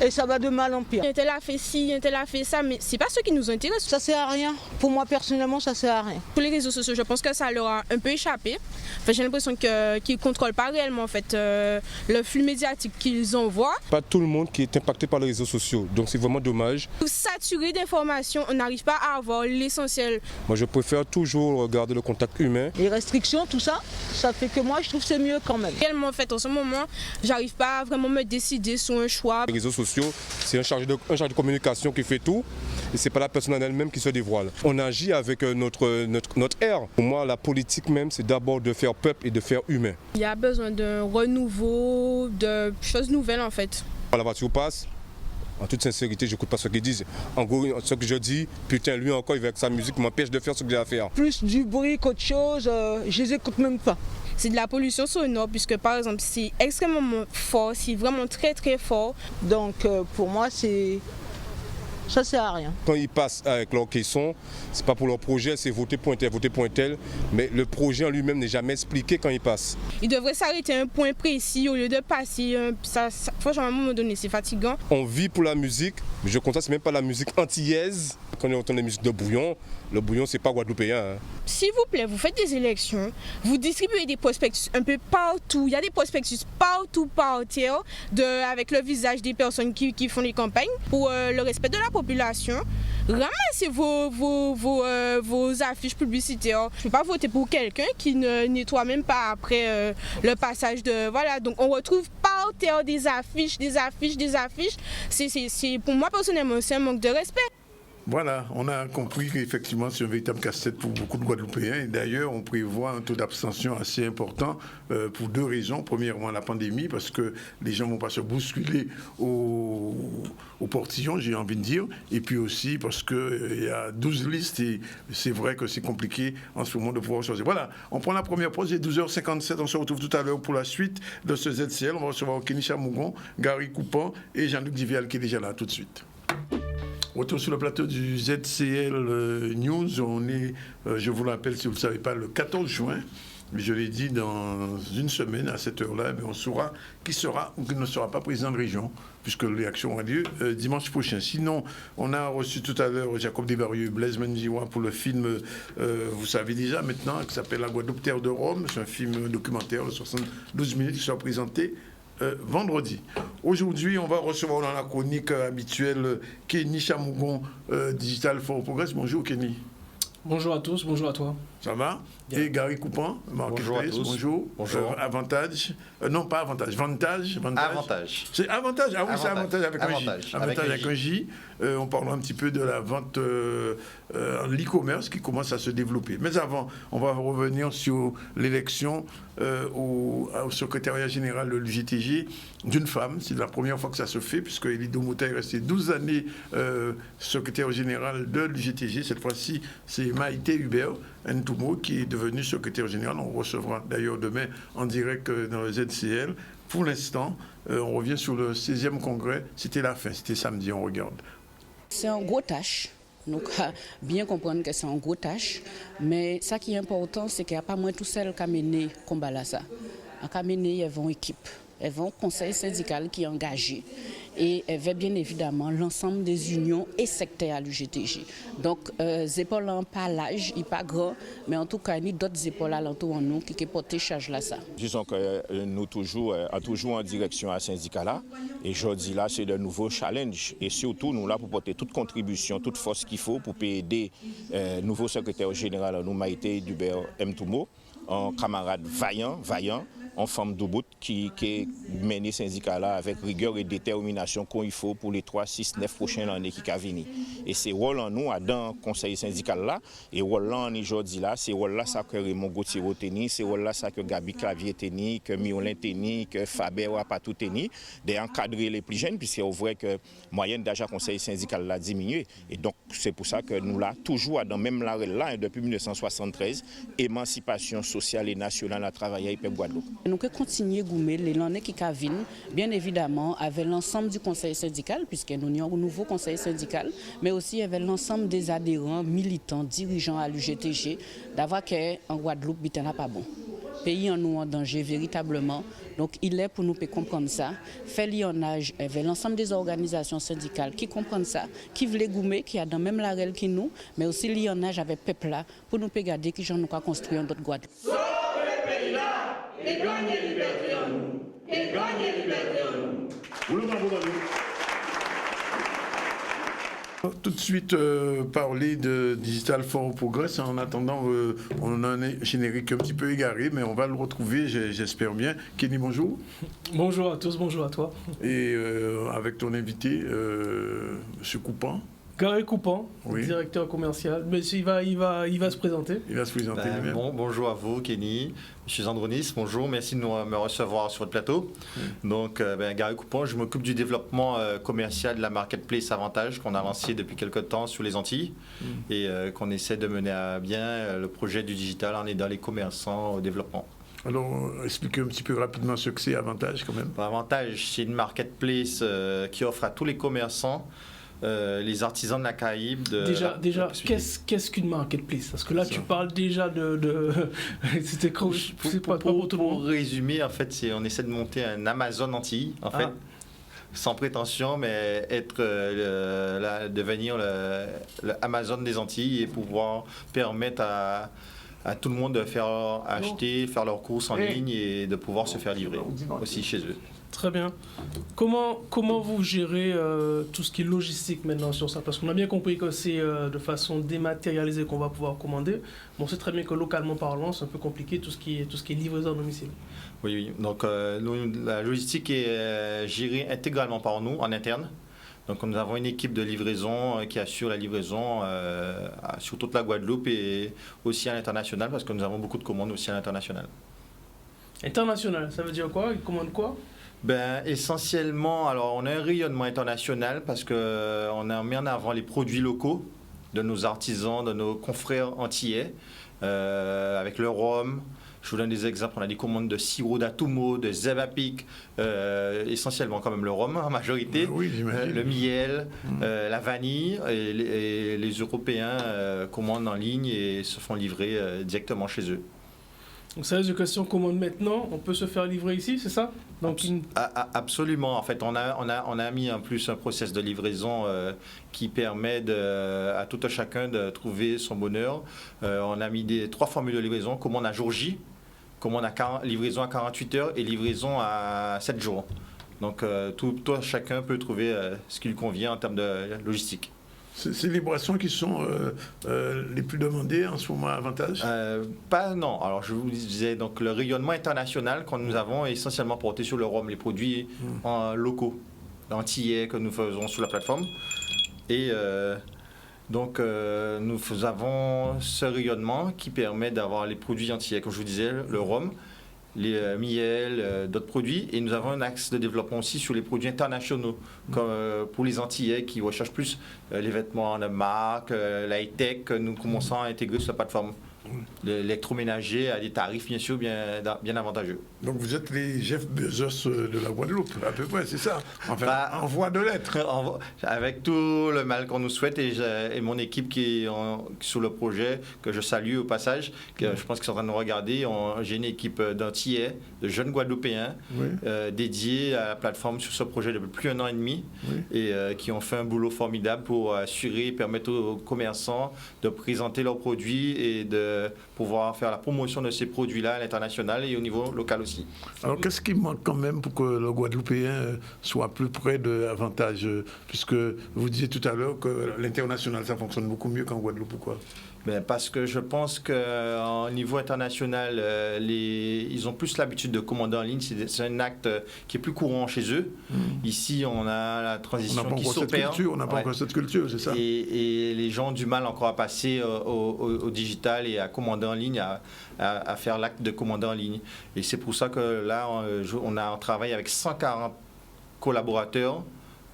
Et ça va de mal en pire. Un tel a fait ci, un tel a fait ça, mais c'est pas ce qui nous intéresse. Ça sert à rien. Pour moi personnellement, ça sert à rien. Pour les réseaux sociaux, je pense que ça leur a un peu échappé. Enfin, j'ai l'impression qu'ils ne contrôlent pas réellement en fait, le flux médiatique qu'ils envoient. Pas tout le monde qui est impacté par les réseaux sociaux, donc c'est vraiment dommage. Saturé d'informations, on n'arrive pas à avoir l'essentiel. Moi je préfère toujours regarder le contact humain. Les restrictions, tout ça, ça fait que moi je trouve que c'est mieux quand même. Réellement en fait, en ce moment, j'arrive pas à vraiment me décider sur un choix. Les réseaux sociaux, c'est un chargé de communication qui fait tout et c'est pas la personne en elle-même qui se dévoile. On agit avec notre ère. Pour moi, la politique même, c'est d'abord de faire peuple et de faire humain. Il y a besoin d'un renouveau, de choses nouvelles en fait. Quand la voiture passe, en toute sincérité, je n'écoute pas ce qu'ils disent. En gros, ce que je dis, putain, lui encore, avec sa musique, m'empêche de faire ce que j'ai à faire. Plus du bruit qu'autre chose, je les écoute même pas. C'est de la pollution sonore, puisque par exemple, c'est extrêmement fort, c'est vraiment très très fort. Donc pour moi, ça sert à rien. Quand ils passent avec leur caisson, c'est pas pour leur projet, c'est voter pour un tel, mais le projet en lui-même n'est jamais expliqué quand ils passent. Ils devraient s'arrêter à un point précis au lieu de passer. Franchement, à un moment donné, c'est fatigant. On vit pour la musique, mais je constate que ce n'est même pas la musique antillaise. Quand on entend la musique de Bouillon, le Bouillon, c'est pas guadeloupéen. Hein. S'il vous plaît, vous faites des élections, vous distribuez des prospectus un peu partout. Il y a des prospectus partout par terre, avec le visage des personnes qui font les campagnes pour le respect de la population. Ramassez vos affiches publicitaires. Je ne peux pas voter pour quelqu'un qui ne nettoie même pas après le passage de... Voilà, donc on retrouve par terre des affiches. Pour moi, personnellement, c'est un manque de respect. Voilà, on a compris qu'effectivement c'est un véritable casse-tête pour beaucoup de Guadeloupéens. Et d'ailleurs, on prévoit un taux d'abstention assez important pour deux raisons. Premièrement, la pandémie, parce que les gens ne vont pas se bousculer au portillon, j'ai envie de dire. Et puis aussi parce qu'il y a 12 listes et c'est vrai que c'est compliqué en ce moment de pouvoir choisir. Voilà, on prend la première pause, il est 12h57. On se retrouve tout à l'heure pour la suite de ce ZCL. On va recevoir Kenisha Mougon, Gary Coupon et Jean-Luc Divial qui est déjà là tout de suite. Retour sur le plateau du ZCL News. On est, je vous le rappelle, si vous ne le savez pas, le 14 juin. Mais je l'ai dit, dans une semaine, à cette heure-là, on saura qui sera ou qui ne sera pas président de région, puisque l'élection aura lieu dimanche prochain. Sinon, on a reçu tout à l'heure Jacob Desvarieux, Blaise Menjiwa pour le film, vous savez déjà maintenant, qui s'appelle La Guadeloupe, terre de Rome. C'est un film documentaire de 72 minutes qui sera présenté vendredi. Aujourd'hui, on va recevoir dans la chronique habituelle Kenisha Mougon, Digital for Progress. Bonjour Kenny. Bonjour à tous, bonjour à toi. Ça va? Bien. Et Gary Coupon, Marketplace, bonjour. Bonjour. Avantage, non pas avantage, Vantage. Avantage. C'est avantage, ah oui, c'est avantage avec un J. Avantage avec un J. On parlera un petit peu de la vente en e-commerce qui commence à se développer. Mais avant, on va revenir sur l'élection au secrétariat général de l'UGTG d'une femme. C'est la première fois que ça se fait, puisque Elido Mouta est resté 12 années secrétaire général de l'UGTG. Cette fois-ci, c'est Maïté Hubert Ntoumo qui est devenu secrétaire général. On recevra d'ailleurs demain en direct dans le ZCL. Pour l'instant, on revient sur le 16e congrès. C'était la fin, c'était samedi, on regarde. C'est un gros tâche. Donc, bien comprendre que c'est un gros tâche. Mais ce qui est important, c'est qu'il n'y a pas moins tout seul qui a mené le combat là. En a mené, ils vont équipe. Elles vont conseil syndical qui est engagé et elles vont bien évidemment l'ensemble des unions et secteurs à l'UGTG. Donc, les épaules n'ont pas l'âge, ils ne sont pas grands, mais en tout cas, il y a d'autres épaules alentour en nous qui portent charge là. Ça. Disons que nous toujours en direction à syndicat là, et je dis là, c'est de nouveaux challenges. Et surtout, nous là pour porter toute contribution, toute force qu'il faut pour aider nouveau secrétaire général, nous Maïté Hubert Ntoumo, un camarade vaillant, en forme de bout qui mène le syndicat là avec rigueur et détermination qu'il faut pour les 3, 6, 9 prochaines années qui vont venir. Et c'est rôle en nous dans le conseil syndical là, et rôle là en aujourd'hui là, c'est rôle là ça que Raymond Gauthier tenu, c'est rôle là ça que Gabi Clavier tenu, que Miolin tenu, que Faber Wapatou tenu, d'encadrer les plus jeunes, puisqu'on voit que la moyenne d'âge à conseil syndical a diminué. Et donc c'est pour ça que nous là, toujours dans même l'arrêt là, depuis 1973, émancipation sociale et nationale à travailler à Guadeloupe. Nous continuons à gommer les l'année qui viennent, bien évidemment, avec l'ensemble du conseil syndical, puisque nous avons un nouveau conseil syndical, mais aussi avec l'ensemble des adhérents, militants, dirigeants à l'UGTG, d'avoir qu'en Guadeloupe, il n'est pas bon. Pays en nous en danger véritablement. Donc il est pour nous comprendre ça, faire lionnage avec l'ensemble des organisations syndicales qui comprennent ça, qui veulent gommer, qui a dans même la règle qui nous, mais aussi lionnage avec le peuple là, pour nous regarder qui j'en nous construire notre Guadeloupe. Sauver le pays là et gagner liberté en nous. Et gagner liberté en nous. Tout de suite, parler de Digital for Progress. En attendant, on a un générique un petit peu égaré, mais on va le retrouver, j'espère bien. Kenny, bonjour. Bonjour à tous, bonjour à toi. Et avec ton invité, M. Coupant. Gary Coupant, oui. Directeur commercial. Mais il va se présenter. Il va se présenter lui-même. Bonjour à vous, Kenny. Je suis Andronis, bonjour, merci de me recevoir sur votre plateau. Donc, Gary Coupant, je m'occupe du développement commercial de la marketplace Avantage qu'on a lancé depuis quelques temps sur les Antilles et qu'on essaie de mener à bien le projet du digital en aidant les commerçants au développement. Alors, expliquez un petit peu rapidement ce que c'est Avantage quand même. Avantage, c'est une marketplace qui offre à tous les commerçants les artisans de la Caraïbe. Déjà, qu'est-ce qu'une marketplace? Parce que là, tu parles déjà de c'était pour résumer, en fait, on essaie de monter un Amazon Antilles, en fait, sans prétention, mais devenir le Amazon des Antilles et pouvoir permettre à tout le monde de faire acheter, faire leurs courses en ligne et de pouvoir se faire livrer aussi chez eux. Très bien. Comment vous gérez tout ce qui est logistique maintenant sur ça? Parce qu'on a bien compris que c'est de façon dématérialisée qu'on va pouvoir commander. Bon, c'est très bien que localement parlant, c'est un peu compliqué tout ce qui est livraison à domicile. Oui. Donc la logistique est gérée intégralement par nous en interne. Donc nous avons une équipe de livraison qui assure la livraison sur toute la Guadeloupe et aussi à l'international parce que nous avons beaucoup de commandes aussi à l'international. International, ça veut dire quoi? Ils commandent quoi? Essentiellement, alors on a un rayonnement international parce qu'on a mis en avant les produits locaux de nos artisans, de nos confrères antillais, avec le rhum. Je vous donne des exemples, on a des commandes de sirop d'Atumo, de Zebapic, essentiellement quand même le rhum en majorité, le miel, la vanille, et les Européens commandent en ligne et se font livrer directement chez eux. Donc ça veut dire que si on commande maintenant, on peut se faire livrer ici, c'est ça? Donc Absolument. En fait, on a mis en plus un process de livraison qui permet à tout un chacun de trouver son bonheur. On a mis 3 formules de livraison, commande à jour J, commande livraison à 48 heures et livraison à 7 jours. Donc tout chacun peut trouver ce qui lui convient en termes de logistique. C'est les boissons qui sont les plus demandées en ce moment à Avantage? Non. Alors je vous disais, donc le rayonnement international que nous avons est essentiellement porté sur le rhum, les produits locaux, antillais que nous faisons sur la plateforme. Et donc nous avons ce rayonnement qui permet d'avoir les produits antillais, comme je vous disais, le rhum, les miels, d'autres produits. Et nous avons un axe de développement aussi sur les produits internationaux, comme pour les Antillais qui recherchent plus les vêtements de marque, la high-tech, nous commençons à intégrer sur la plateforme. L'électroménager à des tarifs bien sûr bien avantageux. Donc vous êtes les Jeff Bezos de la Guadeloupe, à peu près, c'est ça? Enfin, en voie de l'être. Avec tout le mal qu'on nous souhaite et mon équipe qui est sur le projet, que je salue au passage, que je pense qu'ils sont en train de nous regarder. J'ai une équipe d'Antillais, de jeunes Guadeloupéens, dédiés à la plateforme sur ce projet depuis plus d'1 an et demi, et qui ont fait un boulot formidable pour assurer et permettre aux commerçants de présenter leurs produits et de pouvoir faire la promotion de ces produits-là à l'international et au niveau local aussi. Alors qu'est-ce qui manque quand même pour que le Guadeloupéen soit plus près de l'Avantage, puisque vous disiez tout à l'heure que l'international ça fonctionne beaucoup mieux qu'en Guadeloupe ou quoi? Parce que je pense qu'au niveau international, ils ont plus l'habitude de commander en ligne. C'est un acte qui est plus courant chez eux. Ici, on a la transition qui s'opère. On n'a pas encore cette culture, c'est ça. Et les gens ont du mal encore à passer au digital et à commander en ligne, à faire l'acte de commander en ligne. Et c'est pour ça que là, on travaille avec 140 collaborateurs,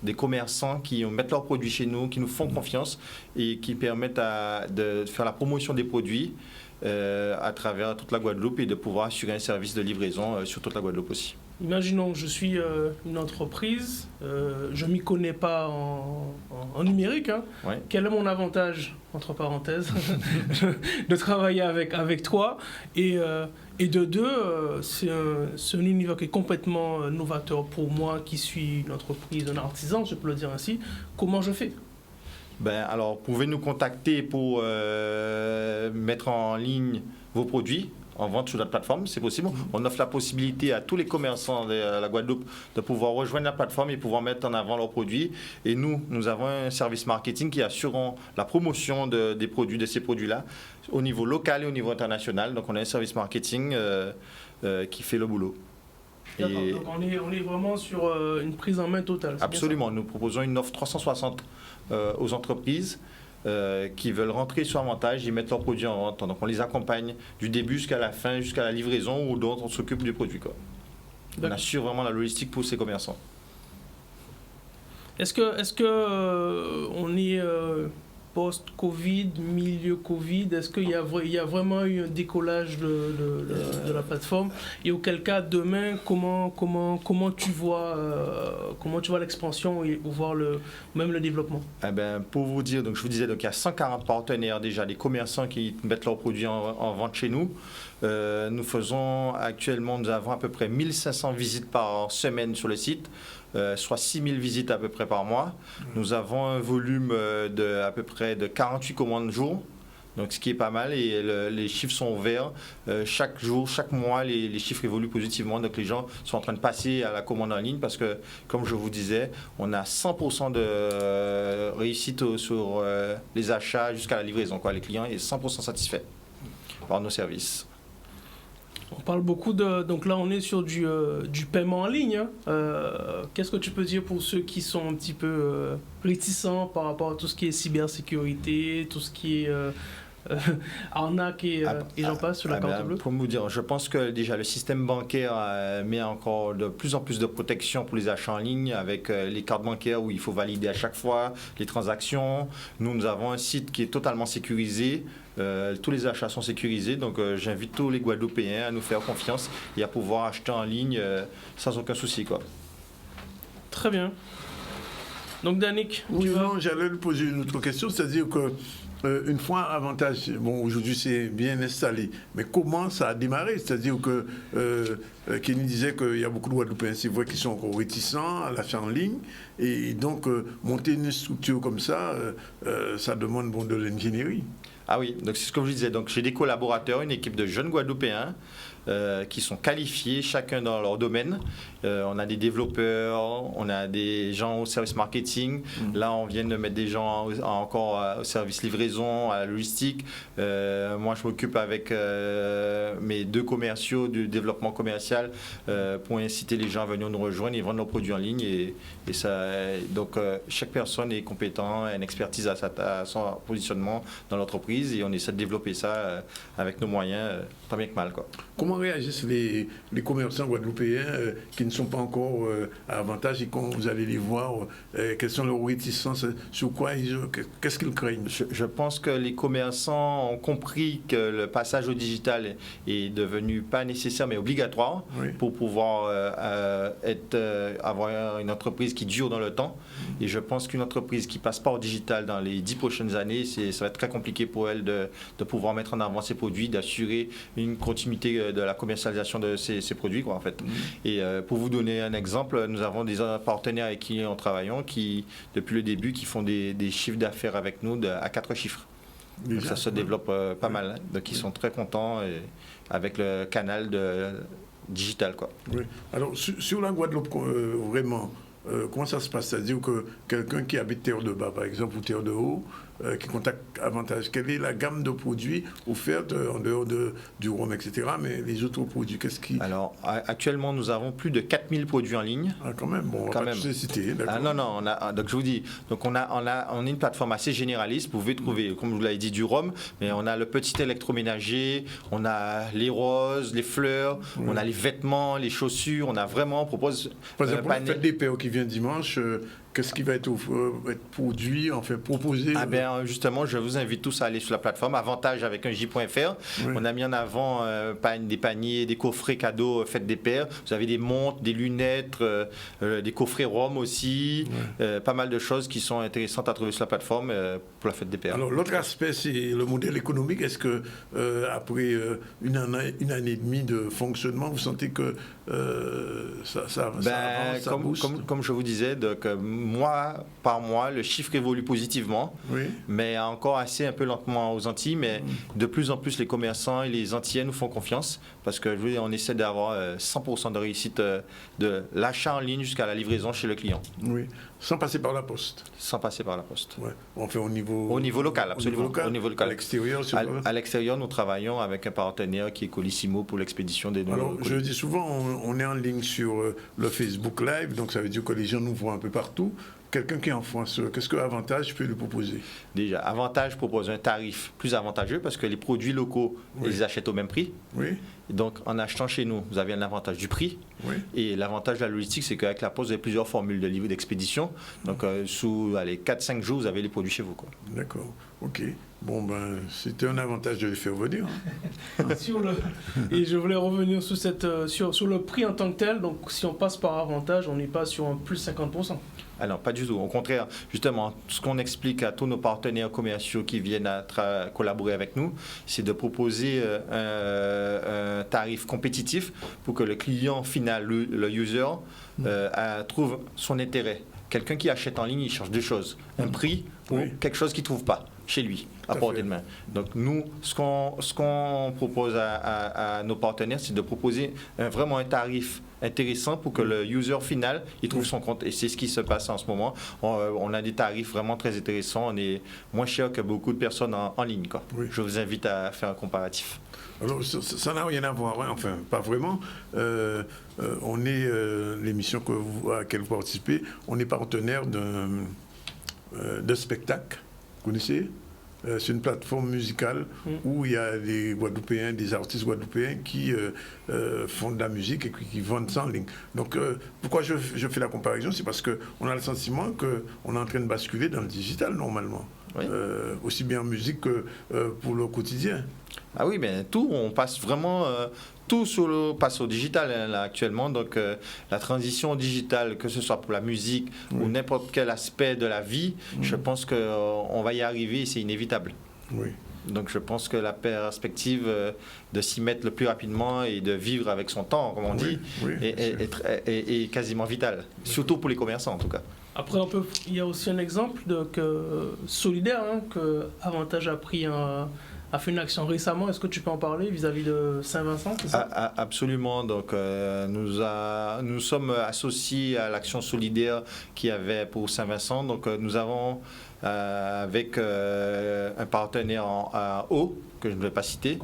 des commerçants qui mettent leurs produits chez nous, qui nous font confiance et qui permettent de faire la promotion des produits à travers toute la Guadeloupe et de pouvoir assurer un service de livraison sur toute la Guadeloupe aussi. Imaginons que je suis une entreprise, je ne m'y connais pas en numérique. Hein. Ouais. Quel est mon avantage, entre parenthèses, de travailler avec toi et de deux, c'est un univers qui est complètement novateur pour moi qui suis une entreprise, un artisan, je peux le dire ainsi. Comment je fais ? Alors, vous pouvez nous contacter pour mettre en ligne vos produits en vente sur notre plateforme, c'est possible. On offre la possibilité à tous les commerçants de la Guadeloupe de pouvoir rejoindre la plateforme et pouvoir mettre en avant leurs produits. Et nous avons un service marketing qui assure la promotion des produits, de ces produits-là, au niveau local et au niveau international. Donc, on a un service marketing qui fait le boulot. Donc on est vraiment sur une prise en main totale. Absolument. Nous proposons une offre 360 aux entreprises qui veulent rentrer sur Avantage et mettre leurs produits en vente. Donc on les accompagne du début jusqu'à la fin, jusqu'à la livraison, ou d'autres, on s'occupe du produit. On assure vraiment la logistique pour ces commerçants. Est-ce que on est post-Covid, milieu Covid, est-ce qu'il y a vraiment eu un décollage de la plateforme? Et auquel cas, demain, comment tu vois l'expansion et voir même le développement? Pour vous dire, donc je vous disais, donc il y a 140 partenaires déjà, des commerçants qui mettent leurs produits en vente chez nous. Nous avons à peu près 1500 visites par semaine sur le site. Soit 6000 visites à peu près par mois. Nous avons un volume à peu près de 48 commandes jour, donc ce qui est pas mal, et les chiffres sont ouverts. Chaque jour, chaque mois, les chiffres évoluent positivement, donc les gens sont en train de passer à la commande en ligne parce que, comme je vous disais, on a 100% de réussite sur les achats jusqu'à la livraison. Les clients sont 100% satisfaits par nos services. On parle beaucoup donc là, on est sur du paiement en ligne. Qu'est-ce que tu peux dire pour ceux qui sont un petit peu réticents par rapport à tout ce qui est cybersécurité, tout ce qui est arnaque et j'en passe sur la carte bleue? Pour vous dire, je pense que déjà le système bancaire met encore de plus en plus de protection pour les achats en ligne avec les cartes bancaires où il faut valider à chaque fois les transactions. Nous avons un site qui est totalement sécurisé. Tous les achats sont sécurisés, donc j'invite tous les Guadeloupéens à nous faire confiance et à pouvoir acheter en ligne sans aucun souci. Très bien. Donc Danick, j'allais lui poser une autre question, c'est-à-dire que une fois Avantage, aujourd'hui c'est bien installé, mais comment ça a démarré? C'est-à-dire que Kenny disait qu'il y a beaucoup de Guadeloupéens, c'est vrai, qui sont encore réticents à l'achat en ligne, et donc monter une structure comme ça, ça demande de l'ingénierie. Ah oui, donc c'est ce que je disais. Donc j'ai des collaborateurs, une équipe de jeunes Guadeloupéens qui sont qualifiés, chacun dans leur domaine. On a des développeurs, on a des gens au service marketing. Là, on vient de mettre des gens encore au service livraison, à la logistique. Moi, je m'occupe avec mes 2 commerciaux du développement commercial pour inciter les gens à venir nous rejoindre et vendre leurs produits en ligne. Et donc, chaque personne est compétent, a une expertise à son positionnement dans l'entreprise et on essaie de développer ça avec nos moyens, tant bien que mal. Comment réagissent les commerçants guadeloupéens qui ne sont pas encore à Avantage, et quand vous allez les voir, quelles sont leurs réticences, sur quoi qu'est-ce qu'ils craignent? Je pense que les commerçants ont compris que le passage au digital est devenu pas nécessaire mais obligatoire pour pouvoir avoir une entreprise qui dure dans le temps. Et je pense qu'une entreprise qui passe pas au digital dans les 10 prochaines années, ça va être très compliqué pour elle de pouvoir mettre en avant ses produits, d'assurer une continuité de la commercialisation de ces produits, en fait. Et pour vous donner un exemple, nous avons des partenaires avec qui nous travaillons qui, depuis le début, qui font des chiffres d'affaires avec nous à 4 chiffres. Donc ça se développe pas mal. Donc ils sont très contents avec le canal digital. Oui. Alors, sur la Guadeloupe, vraiment, comment ça se passe? C'est-à-dire que quelqu'un qui habite Terre de Bas, par exemple, ou Terre de Haut, qui contactent Avantage? Quelle est la gamme de produits offerts en dehors du rhum, etc., mais les autres produits, qu'est-ce qui... Alors, actuellement, nous avons plus de 4000 produits en ligne. Ah, quand même, bon, on va pas tous les citer, d'accord. Non, donc je vous dis, donc on est une plateforme assez généraliste. Vous pouvez trouver, comme je vous l'avez dit, du rhum, mais on a le petit électroménager, on a les roses, les fleurs, on a les vêtements, les chaussures, on propose... Par exemple, pour la fête des pères qui vient dimanche, qu'est-ce qui va être produit, enfin proposé? Justement, je vous invite tous à aller sur la plateforme Avantage avec un J.fr. Oui. On a mis en avant des paniers, des coffrets cadeaux fête des pères. Vous avez des montres, des lunettes, des coffrets rhum aussi, pas mal de choses qui sont intéressantes à trouver sur la plateforme pour la fête des pères. Alors l'autre aspect, c'est le modèle économique. Est-ce que après une année et demie de fonctionnement, vous sentez que ça avance, ça booste? Comme je vous disais, donc, mois par mois, le chiffre évolue positivement, mais encore assez un peu lentement aux Antilles, mais de plus en plus les commerçants et les Antillais nous font confiance parce que je veux dire, on essaie d'avoir 100% de réussite de l'achat en ligne jusqu'à la livraison chez le client. Oui, sans passer par la poste. Sans passer par la poste. Ouais. On fait au niveau local, absolument. Au niveau local. À l'extérieur, à l'extérieur, nous travaillons avec un partenaire qui est Colissimo pour l'expédition des dons. Alors, je le dis souvent, on est en ligne sur le Facebook Live, donc ça veut dire que les gens nous voient un peu partout. Quelqu'un qui est en France, qu'est-ce que Avantage peut lui proposer? Déjà, Avantage propose un tarif plus avantageux parce que les produits locaux, ils les achètent au même prix. Oui. Et donc, en achetant chez nous, vous avez un avantage du prix. Oui. Et l'avantage de la logistique, c'est qu'avec la Poste, vous avez plusieurs formules de livre d'expédition. Donc, sous 4-5 jours, vous avez les produits chez vous. D'accord. OK. Bon, c'était un avantage de les faire venir. Hein. Et je voulais revenir sur le prix en tant que tel. Donc, si on passe par Avantage, on n'est pas sur un plus 50%. Alors, pas du tout. Au contraire, justement, ce qu'on explique à tous nos partenaires commerciaux qui viennent collaborer avec nous, c'est de proposer un tarif compétitif pour que le client final, le user, trouve son intérêt. Quelqu'un qui achète en ligne, il cherche deux choses. Un prix ou quelque chose qu'il ne trouve pas chez lui, à portée de main. Donc nous, ce qu'on propose à nos partenaires, c'est de proposer vraiment un tarif intéressant pour que le user final il trouve son compte. Et c'est ce qui se passe en ce moment. On a des tarifs vraiment très intéressants. On est moins cher que beaucoup de personnes en ligne. Quoi. Oui. Je vous invite à faire un comparatif. Alors, ça n'a rien à voir, hein. Enfin, pas vraiment. On est, l'émission à laquelle vous participez, on est partenaire de spectacle. Vous connaissez? C'est une plateforme musicale où il y a des Guadeloupéens, des artistes guadeloupéens qui font de la musique et qui vendent ça en ligne. Donc, pourquoi je fais la comparaison? C'est parce qu'on a le sentiment qu'on est en train de basculer dans le digital, normalement. Oui. Aussi bien en musique que pour le quotidien. Ah oui, mais on passe vraiment... Tout passe au digital là, actuellement, donc la transition digitale, que ce soit pour la musique ou n'importe quel aspect de la vie, je pense qu'on va y arriver et c'est inévitable. Oui. Donc je pense que la perspective de s'y mettre le plus rapidement et de vivre avec son temps, comme on dit, est quasiment vitale, surtout pour les commerçants en tout cas. Après, il y a aussi un exemple solidaire que Avantage a fait une action récemment. Est-ce que tu peux en parler vis-à-vis de Saint-Vincent, c'est ça? Absolument. Donc, nous sommes associés à l'action solidaire qu'il y avait pour Saint-Vincent. Donc, nous avons, avec un partenaire à eau, que je ne vais pas citer,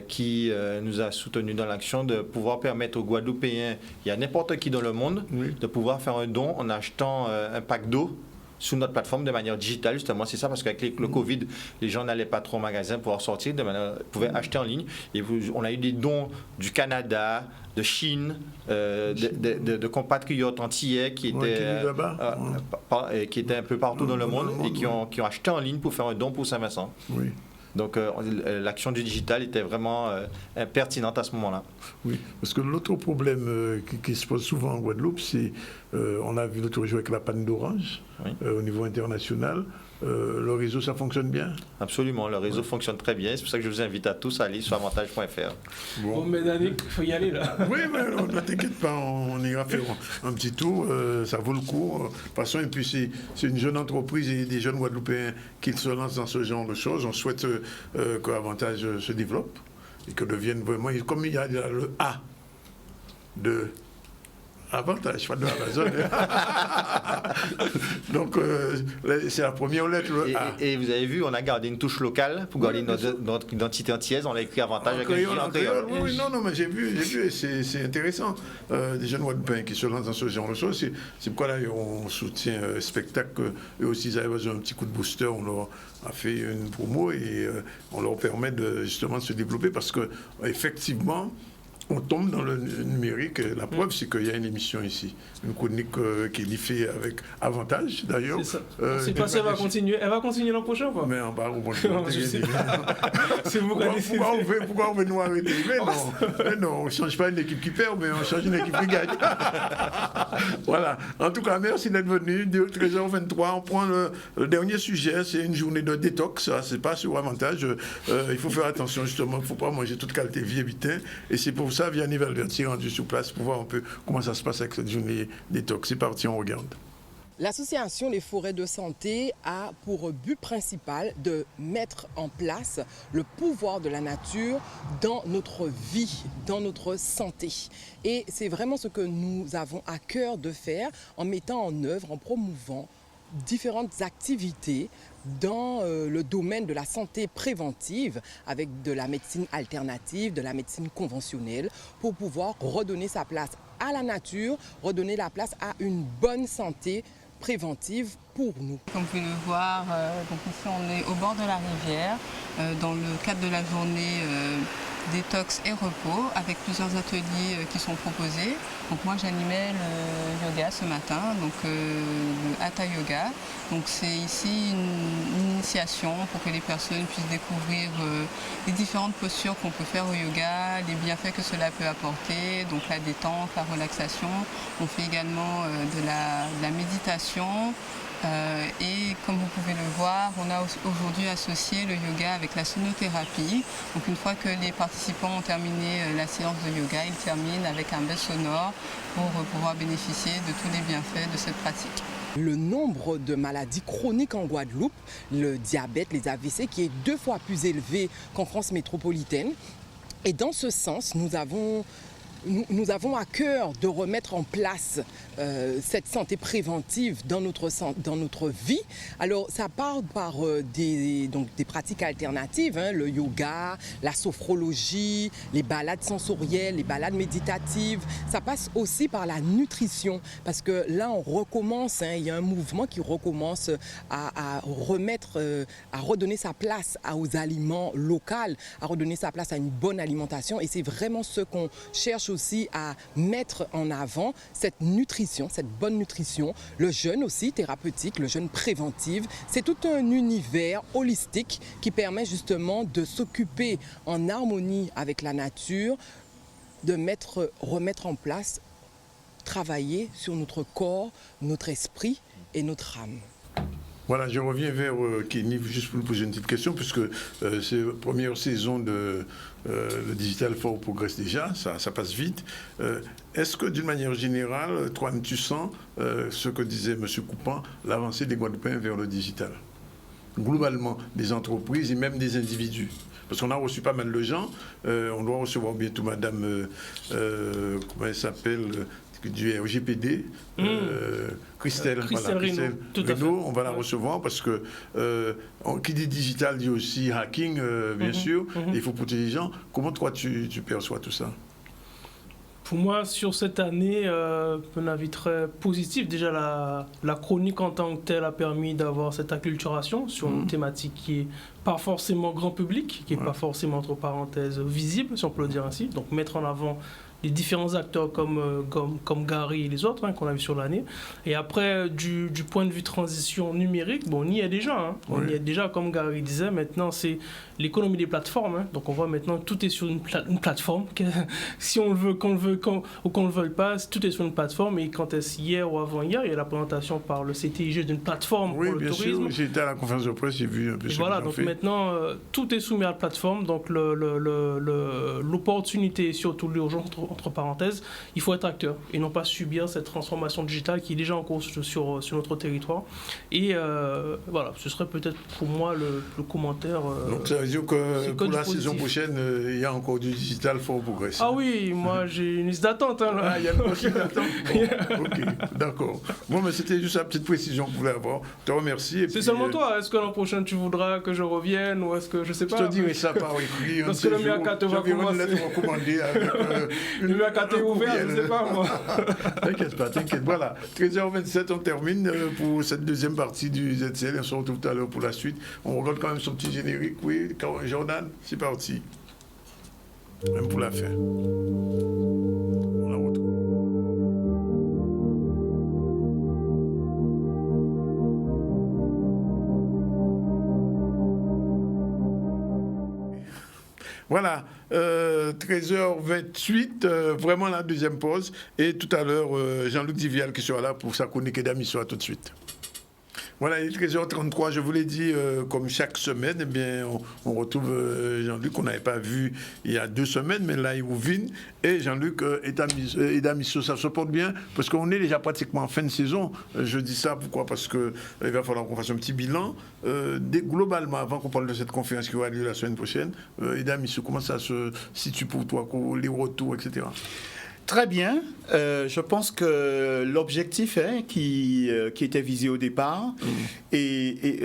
qui nous a soutenus dans l'action de pouvoir permettre aux Guadeloupéens, il y a n'importe qui dans le monde, de pouvoir faire un don en achetant un pack d'eau sous notre plateforme de manière digitale, justement. C'est ça, parce qu'avec le Covid, les gens n'allaient pas trop au magasin pour sortir, ils pouvaient acheter en ligne. Et on a eu des dons du Canada, de Chine, de compatriotes antillais qui étaient un peu partout dans le monde et qui ont acheté en ligne pour faire un don pour Saint-Vincent. Oui. Donc l'action du digital était vraiment pertinente à ce moment-là. Oui, parce que l'autre problème qui se pose souvent en Guadeloupe, c'est, on a vu l'autre jour avec la panne d'Orange, au niveau international, le réseau, ça fonctionne bien? Absolument, le réseau fonctionne très bien. C'est pour ça que je vous invite à tous à aller sur avantage.fr. Bon, mais Danick, il faut y aller là. Oui, mais ne t'inquiète pas, on ira faire un petit tour, ça vaut le coup. De toute façon, et puis c'est une jeune entreprise et des jeunes Guadeloupéens qui se lancent dans ce genre de choses. On souhaite qu'Avantage se développe et que devienne vraiment, comme il y a le A de Avantage, pas de Amazon. Donc, c'est la première lettre. Et vous avez vu, on a gardé une touche locale pour garder notre identité antillaise. On a écrit avantage avec un J en créole. Oui, non, mais j'ai vu, et c'est intéressant. Des jeunes Guadeloupéens qui se lancent dans ce genre de choses. C'est pourquoi là, on soutient spectacle. Eux aussi, ils avaient besoin d'un petit coup de booster. On leur a fait une promo et on leur permet justement de se développer parce que effectivement, on tombe dans le numérique. La preuve, c'est qu'il y a une émission ici, une chronique qui est fait avec avantage, d'ailleurs. C'est ça. C'est pas si elle va continuer. Elle va continuer l'an prochain, quoi. Mais on va c'est vous qui décidez. Pourquoi on veut nous arrêter? Mais non, on ne change pas une équipe qui perd, mais on change une équipe qui gagne. Voilà. En tout cas, merci d'être venu. 13h23, on prend le dernier sujet. C'est une journée de détox. Ça, c'est pas sur avantage. Il faut faire attention, justement. Il ne faut pas manger toute qualité vie habitin. Et c'est pour ça, Vianney Valverti est rendu sur place pour voir un peu comment ça se passe avec cette journée détox. C'est parti, on regarde. L'association des forêts de santé a pour but principal de mettre en place le pouvoir de la nature dans notre vie, dans notre santé. Et c'est vraiment ce que nous avons à cœur de faire en mettant en œuvre, en promouvant différentes activités dans le domaine de la santé préventive avec de la médecine alternative, de la médecine conventionnelle pour pouvoir redonner sa place à la nature, redonner la place à une bonne santé préventive pour nous. Comme vous pouvez le voir, donc ici on est au bord de la rivière dans le cadre de la journée détox et repos avec plusieurs ateliers qui sont proposés. Donc moi j'animais le yoga ce matin, donc le Hatha Yoga. Donc c'est ici une initiation pour que les personnes puissent découvrir les différentes postures qu'on peut faire au yoga, les bienfaits que cela peut apporter, donc la détente, la relaxation. On fait également de la méditation. Et comme vous pouvez le voir, on a aujourd'hui associé le yoga avec la sonothérapie. Donc une fois que les participants ont terminé la séance de yoga, ils terminent avec un bain sonore pour pouvoir bénéficier de tous les bienfaits de cette pratique. Le nombre de maladies chroniques en Guadeloupe, le diabète, les AVC, qui est 2 fois plus élevé qu'en France métropolitaine. Et dans ce sens, nous avons à cœur de remettre en place cette santé préventive dans notre vie. Alors, ça part par des pratiques alternatives, hein, le yoga, la sophrologie, les balades sensorielles, les balades méditatives. Ça passe aussi par la nutrition, parce que là, on recommence, hein, il y a un mouvement qui recommence à redonner sa place aux aliments locaux, à redonner sa place à une bonne alimentation. Et c'est vraiment ce qu'on cherche aussi à mettre en avant, cette nutrition, cette bonne nutrition, le jeûne aussi thérapeutique, le jeûne préventif. C'est tout un univers holistique qui permet justement de s'occuper en harmonie avec la nature, de remettre en place, travailler sur notre corps, notre esprit et notre âme. Voilà, je reviens vers Kenny juste pour lui poser une petite question, puisque c'est la première saison de le Digital for Progress déjà, ça passe vite. Est-ce que d'une manière générale, toi, tu sens ce que disait M. Coupant, l'avancée des Guadeloupéens vers le digital? Globalement, des entreprises et même des individus. Parce qu'on a reçu pas mal de gens, on doit recevoir bientôt Madame, comment elle s'appelle, du RGPD, Christelle Reynaud, on va la recevoir parce que qui dit digital dit aussi hacking, bien sûr, et il faut protéger les gens. Comment toi tu perçois tout ça? Pour moi, sur cette année, un avis très positif. Déjà, la chronique en tant que telle a permis d'avoir cette acculturation sur une thématique qui n'est pas forcément grand public, qui n'est pas forcément, entre parenthèses, visible, si on peut le dire ainsi. Donc, mettre en avant les différents acteurs comme Gary et les autres qu'on a vu sur l'année. Et après, du point de vue transition numérique, bon, on y est déjà. Hein. On y est déjà, comme Gary disait. Maintenant, c'est l'économie des plateformes. Hein. Donc, on voit maintenant tout est sur une plateforme. Si on le veut, qu'on le veut ou qu'on ne le veuille pas, tout est sur une plateforme. Et quand est-ce hier ou avant-hier, il y a la présentation par le CTIG d'une plateforme pour le tourisme. Oui, bien sûr. J'étais à la conférence de presse, j'ai vu un peu ce voilà, donc maintenant, tout est soumis à la plateforme. Donc, le l'opportunité et surtout l'urgence, entre parenthèses, il faut être acteur et non pas subir cette transformation digitale qui est déjà en cours sur notre territoire. Et voilà, ce serait peut-être pour moi le commentaire. Donc ça veut dire que pour la saison prochaine, il y a encore du digital fort progrès. Ah oui, moi j'ai une liste d'attente. Hein, il y a une liste d'attente. Bon, ok, d'accord. Bon, mais c'était juste la petite précision que je voulais avoir. Je te remercie. C'est seulement toi. Est-ce que l'an prochain tu voudras que je revienne ou est-ce que je sais pas? Je te dirai ça par écrit. Parce que le Mercato va commencer. Une lettre recommandée avec le Mercato est ouvert, je ne sais pas moi. T'inquiète pas, t'inquiète. Voilà, 13h27, on termine pour cette deuxième partie du ZCL. On se retrouve tout à l'heure pour la suite. On regarde quand même son petit générique. Oui, Jordan, c'est parti. Même pour la fin. On la retrouve. Voilà, 13h28, vraiment la deuxième pause. Et tout à l'heure, Jean-Luc Divial qui sera là pour sa chronique d'amis soit tout de suite. Voilà, il est 13h33, je vous l'ai dit, comme chaque semaine, eh bien, on retrouve Jean-Luc, qu'on n'avait pas vu il y a 2 semaines, mais là, il vous vient. Et Jean-Luc et Damiso, ça se porte bien, parce qu'on est déjà pratiquement en fin de saison. Je dis ça, pourquoi? Parce qu'il va falloir qu'on fasse un petit bilan. Globalement, avant qu'on parle de cette conférence qui aura lieu la semaine prochaine, et Damiso, comment ça se situe pour toi, les retours, etc.? Très bien. Je pense que l'objectif qui était visé au départ et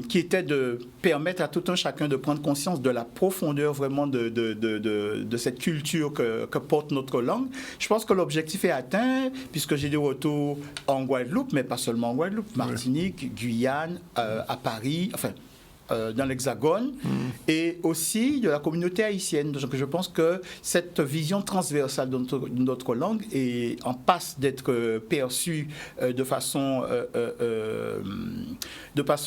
qui était de permettre à tout un chacun de prendre conscience de la profondeur vraiment de cette culture que porte notre langue. Je pense que l'objectif est atteint puisque j'ai des retours en Guadeloupe, mais pas seulement en Guadeloupe, Martinique, Guyane, à Paris, enfin dans l'Hexagone, et aussi de la communauté haïtienne. Donc je pense que cette vision transversale de notre langue est en passe d'être perçue de façon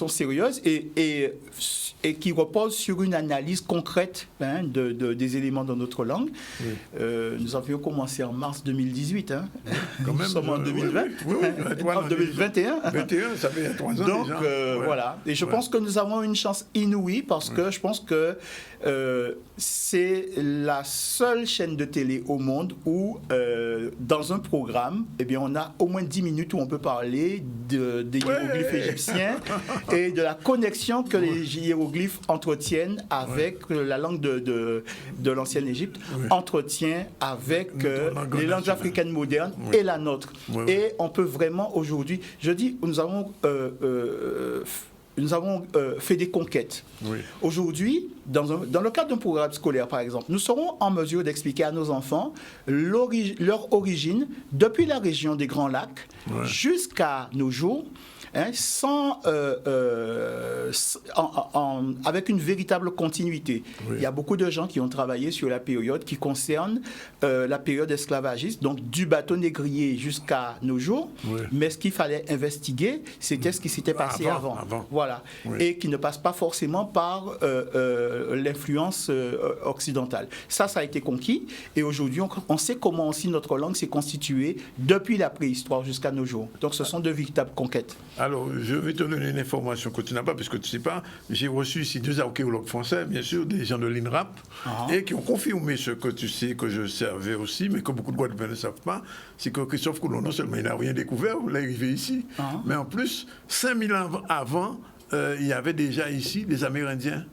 sérieuse et qui repose sur une analyse concrète des éléments de notre langue. Oui. Nous avions commencé en mars 2018. Nous sommes en 2020. En 2021. 21, ça fait 3 ans donc, déjà. Voilà. Et je pense que nous avons une chance inouïe parce que je pense que c'est la seule chaîne de télé au monde où, dans un programme, eh bien, on a au moins 10 minutes où on peut parler des hiéroglyphes égyptiens et de la connexion que les hiéroglyphes entretiennent avec la langue de l'ancienne Égypte, entretient avec les langues africaines modernes et la nôtre. Et on peut vraiment aujourd'hui, je dis, nous avons fait des conquêtes. Oui. Aujourd'hui, dans le cadre d'un programme scolaire, par exemple, nous serons en mesure d'expliquer à nos enfants leur origine depuis la région des Grands Lacs jusqu'à nos jours, avec une véritable continuité. Oui. Il y a beaucoup de gens qui ont travaillé sur la période qui concerne la période esclavagiste, donc du bateau négrier jusqu'à nos jours. Oui. Mais ce qu'il fallait investiguer, c'était ce qui s'était passé avant. Voilà. Oui. Et qui ne passe pas forcément par l'influence occidentale. Ça a été conquis. Et aujourd'hui, on sait comment aussi notre langue s'est constituée depuis la préhistoire jusqu'à nos jours. Donc ce sont de véritables conquêtes. Alors, je vais te donner une information que tu n'as pas, parce que tu ne sais pas. J'ai reçu ici 2 archéologues français, bien sûr, des gens de l'INRAP, et qui ont confirmé ce que tu sais, que je savais aussi, mais que beaucoup de Guadeloupéens ne savent pas. C'est que Christophe Colomb, non seulement il n'a rien découvert, il est arrivé ici, mais en plus, 5000 ans avant, il y avait déjà ici des Amérindiens.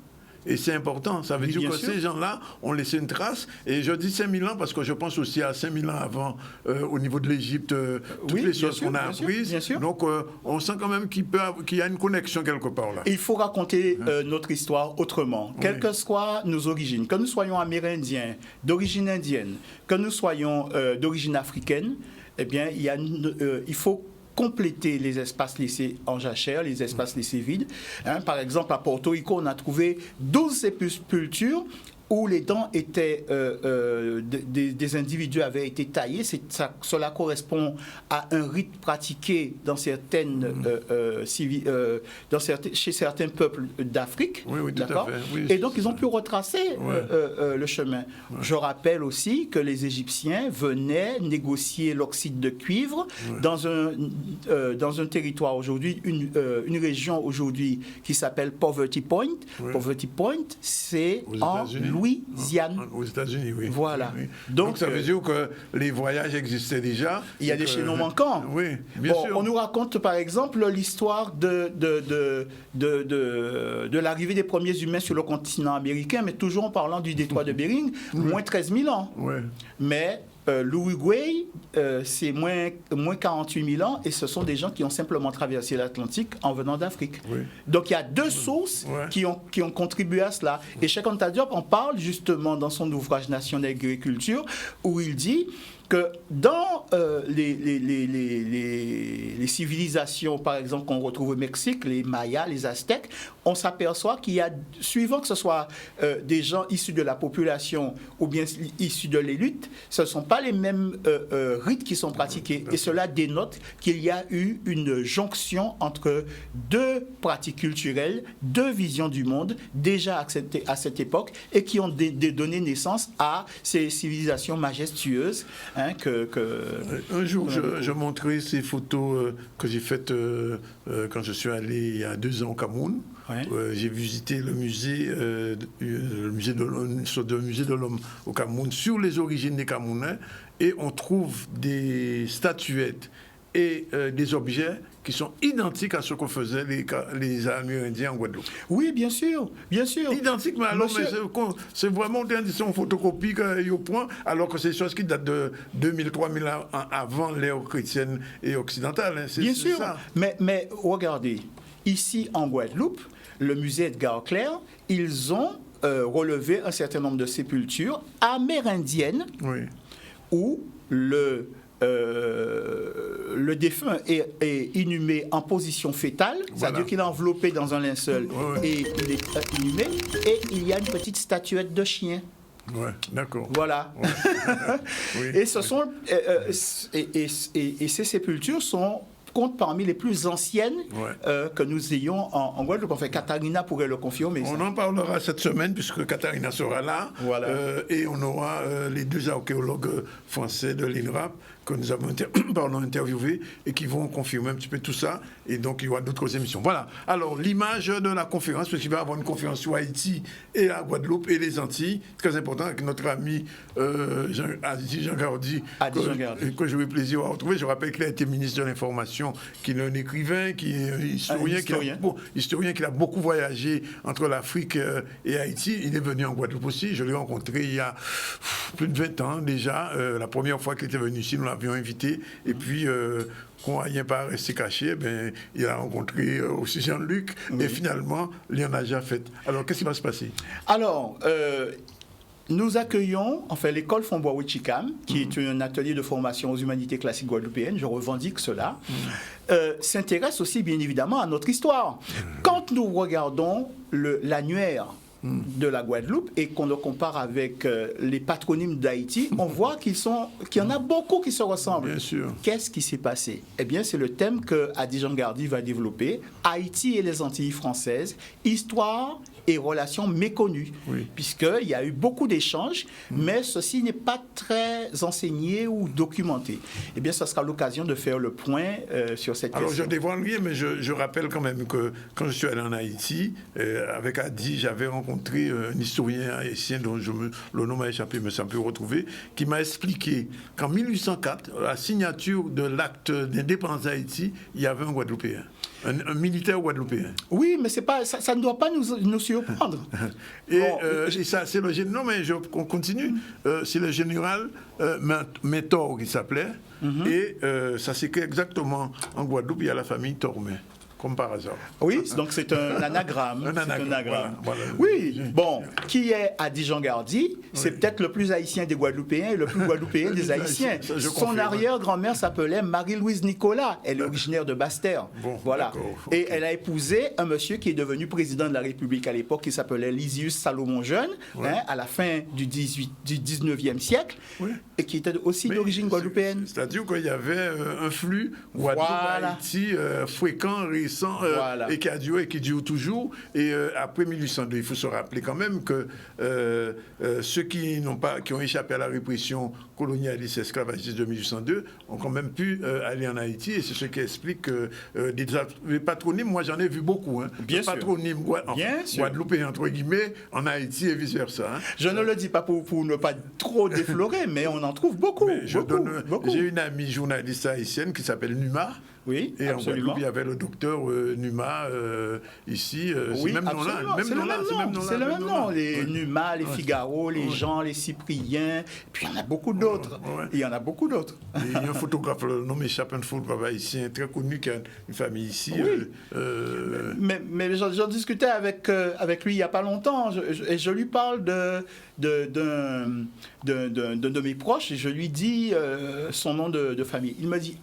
Et c'est important, ça veut dire que ces gens-là ont laissé une trace. Et je dis 5000 ans parce que je pense aussi à 5000 ans avant, au niveau de l'Égypte, toutes les choses qu'on a apprises. Donc on sent quand même qu'il y a une connexion quelque part là. Il faut raconter notre histoire autrement, quelles que soient nos origines. Que nous soyons amérindiens, d'origine indienne, que nous soyons d'origine africaine, eh bien, il faut compléter les espaces laissés en jachère, les espaces laissés vides. Par exemple, à Porto Rico, on a trouvé 12 sépultures où les dents étaient des individus avaient été taillés. Cela correspond à un rite pratiqué dans certaines chez certains peuples d'Afrique. Oui, d'accord. Et donc ils ont pu retracer le chemin. Je rappelle aussi que les Égyptiens venaient négocier l'oxyde de cuivre dans un territoire aujourd'hui, une région aujourd'hui qui s'appelle Poverty Point. Poverty Point, c'est en Louisiane. Aux États-Unis, oui. Voilà. Oui. Donc ça veut dire que les voyages existaient déjà. Il y a des chaînons manquants. Oui, bien sûr. On nous raconte par exemple l'histoire de l'arrivée des premiers humains sur le continent américain, mais toujours en parlant du détroit de Bering, moins 13 000 ans. Ouais. Mais l'Uruguay, c'est moins 48 000 ans, et ce sont des gens qui ont simplement traversé l'Atlantique en venant d'Afrique. Oui. Donc il y a deux sources qui ont contribué à cela. Et Cheikh Anta Diop en parle justement dans son ouvrage Nation d'agriculture, où il dit que dans les civilisations, par exemple, qu'on retrouve au Mexique, les Mayas, les Aztèques, on s'aperçoit qu'il y a, suivant que ce soit des gens issus de la population ou bien issus de l'élite, ce ne sont pas les mêmes rites qui sont pratiqués. Et cela dénote qu'il y a eu une jonction entre deux pratiques culturelles, deux visions du monde déjà acceptées à cette époque et qui ont donné naissance à ces civilisations majestueuses. Un jour, je montrerai ces photos que j'ai faites quand je suis allé il y a 2 ans au Cameroun. J'ai visité le musée de l'homme au Cameroun sur les origines des Camerounais, et on trouve des statuettes et des objets qui sont identiques à ce que faisaient les Amérindiens en Guadeloupe. Oui, bien sûr, bien sûr. Identiques, mais alors c'est vraiment une photocopie au point, alors que c'est des choses qui datent de 2000, 3000 ans avant l'ère chrétienne et occidentale. Hein. Bien sûr, ça. Mais regardez, ici en Guadeloupe, le musée Edgar Clair, ils ont relevé un certain nombre de sépultures amérindiennes où le défunt est inhumé en position fétale, c'est-à-dire qu'il est enveloppé dans un linceul et il est inhumé, et il y a une petite statuette de chien. Ouais, d'accord. Voilà. Et ce sont et ces sépultures comptent parmi les plus anciennes que nous ayons en Guadeloupe. Enfin, Katharina pourrait le confirmer. On en parlera cette semaine, puisque Katharina sera là. Voilà. Et on aura les 2 archéologues français de l'INRAP que nous avons interviewés et qui vont confirmer un petit peu tout ça. Et donc, il y aura d'autres émissions. Voilà. Alors, l'image de la conférence, parce qu'il va y avoir une conférence sur Haïti et la Guadeloupe et les Antilles. Très important, avec notre ami Jean Gardi, que j'aurai plaisir à retrouver. Je rappelle qu'il a été ministre de l'Information, qu'il est un écrivain, qui est historien, qui a beaucoup voyagé entre l'Afrique et Haïti. Il est venu en Guadeloupe aussi. Je l'ai rencontré il y a plus de 20 ans déjà. La première fois qu'il était venu ici, nous l'avions invité. Et puis, quand rien pas resté caché, il a rencontré aussi Jean-Luc. Et finalement, il en a déjà fait. Alors, qu'est-ce qui va se passer? Alors, nous accueillons, enfin, l'école Fomboa-Wichikam, qui est un atelier de formation aux humanités classiques guadeloupéennes, je revendique cela, s'intéresse aussi, bien évidemment, à notre histoire. Quand nous regardons l'annuaire de la Guadeloupe et qu'on le compare avec les patronymes d'Haïti, on voit qu'il y en a beaucoup qui se ressemblent. Bien sûr. Qu'est-ce qui s'est passé? Eh bien, c'est le thème que Adi Jean Gardi va développer. Haïti et les Antilles françaises, histoire et relations méconnues. Puisqu'il y a eu beaucoup d'échanges, mais ceci n'est pas très enseigné ou documenté. Eh bien, ce sera l'occasion de faire le point sur cette question. Alors, je dévoile rien, mais je rappelle quand même que quand je suis allé en Haïti, avec Adi, j'avais rencontré un historien haïtien dont le nom m'a échappé, mais ça peut retrouver, qui m'a expliqué qu'en 1804, à la signature de l'acte d'indépendance d'Haïti, il y avait un Guadeloupéen. Un militaire guadeloupéen. Oui, mais c'est pas, ça ne doit pas nous surprendre. Et ça, c'est le général. Non, mais on continue. C'est le général Mentor qui s'appelait. Et ça s'écrit exactement en Guadeloupe. Il y a la famille Tormet. Comme par hasard. Oui, donc c'est un anagramme. Un anagramme. Voilà. Oui, bon, qui est Adi Jean Gardi? C'est peut-être le plus haïtien des Guadeloupéens et le plus guadeloupéen des Haïtiens. Son arrière-grand-mère s'appelait Marie-Louise Nicolas. Elle est originaire de Basse-Terre. Bon, voilà. Et elle a épousé un monsieur qui est devenu président de la République à l'époque, qui s'appelait Lysius Salomon Jeune, à la fin du 19e siècle, et qui était aussi d'origine guadeloupéenne. C'est-à-dire qu'il y avait un flux Guadeloupe-Haïti fréquent, intéressant et qui a duré et qui dure toujours. Et après 1802, il faut se rappeler quand même que ceux qui ont échappé à la répression colonialiste esclavagiste de 1802 ont quand même pu aller en Haïti. Et c'est ce qui explique que les patronymes, moi j'en ai vu beaucoup. Bien sûr. Patronymes guadeloupéens, entre guillemets, en Haïti et vice-versa. Je ne le dis pas pour ne pas trop déflorer, mais on en trouve beaucoup. J'ai une amie journaliste haïtienne qui s'appelle Numa. Oui, et absolument. en Guadeloupe, il y avait le docteur Numa ici. Oui, c'est le même nom. Les Numa, les Figaro, les Jean, les Cypriens. Puis il y en a beaucoup d'autres. Il y en a beaucoup d'autres. Il y a un photographe nommé Chapenfold, haïtien, très connu, qui a une famille ici. Oui. Mais j'en discutais avec lui il n'y a pas longtemps. Et je lui parle d'un de mes proches et je lui dis son nom de famille. Il me dit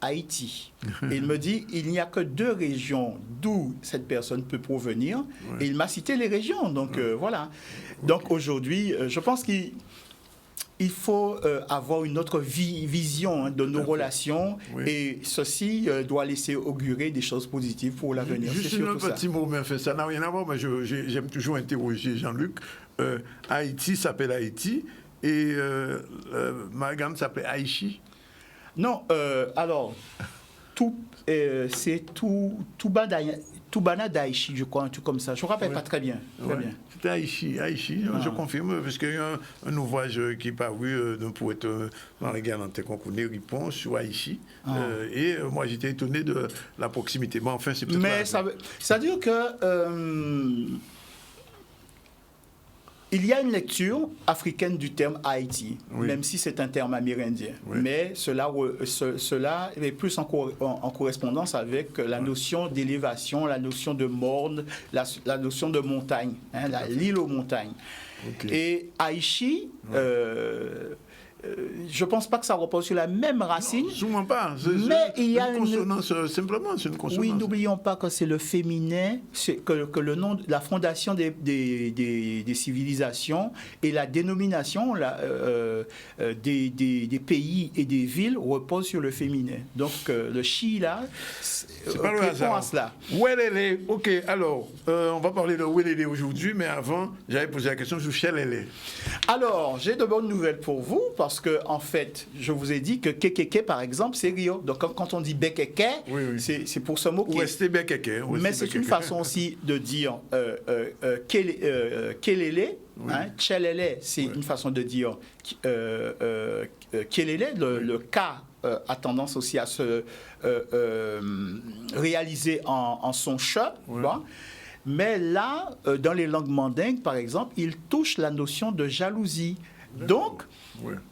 Haïti. Et il me dit il n'y a que 2 régions d'où cette personne peut provenir. Et il m'a cité les régions. Donc voilà. Donc aujourd'hui, je pense qu'il faut avoir une autre vision de nos relations et ceci doit laisser augurer des choses positives pour l'avenir. Juste un petit mot, mais ça n'a rien à voir, mais j'aime toujours interroger Jean-Luc. Haïti s'appelle Haïti et Margane s'appelle Haïchi. Non, alors, c'est Toubana d'Haïchi, je crois, un truc comme ça. Je ne me rappelle pas très bien. C'était Haïchi, je confirme, parce qu'il y a un ouvrage qui est paru d'un poète Marie-Galante qu'on connaît, Ripon, sur Haïchi. Et moi, j'étais étonné de la proximité. Mais enfin, c'est peut-être Mais ça veut dire que... il y a une lecture africaine du terme Haïti, même si c'est un terme amérindien. Mais cela est plus en correspondance avec la notion d'élévation, la notion de morne, la notion de montagne, l'île aux montagnes. Et Haïchi... je ne pense pas que ça repose sur la même racine. Non, souvent pas. Mais il y a une consonance, simplement, c'est une consonance. Oui, n'oublions pas que c'est le féminin, que le nom, la fondation des civilisations et la dénomination des pays et des villes repose sur le féminin. Donc le chi, là, c'est pas le hasard. À cela. Ouelele, ok, alors, on va parler de Ouelele aujourd'hui, mais avant, j'avais posé la question sur Chelele. Alors, j'ai de bonnes nouvelles pour vous, parce que, en fait, je vous ai dit que Kekeke, par exemple, c'est Rio. Donc, quand on dit Bekeke, c'est pour se moquer. Ouesté Bekeke. Mais c'est une façon aussi de dire Kelele. Chelele, c'est une façon de dire Kelele. Le K a tendance aussi à se réaliser en son chat. Mais là, dans les langues mandingues, par exemple, il touche la notion de jalousie. Donc,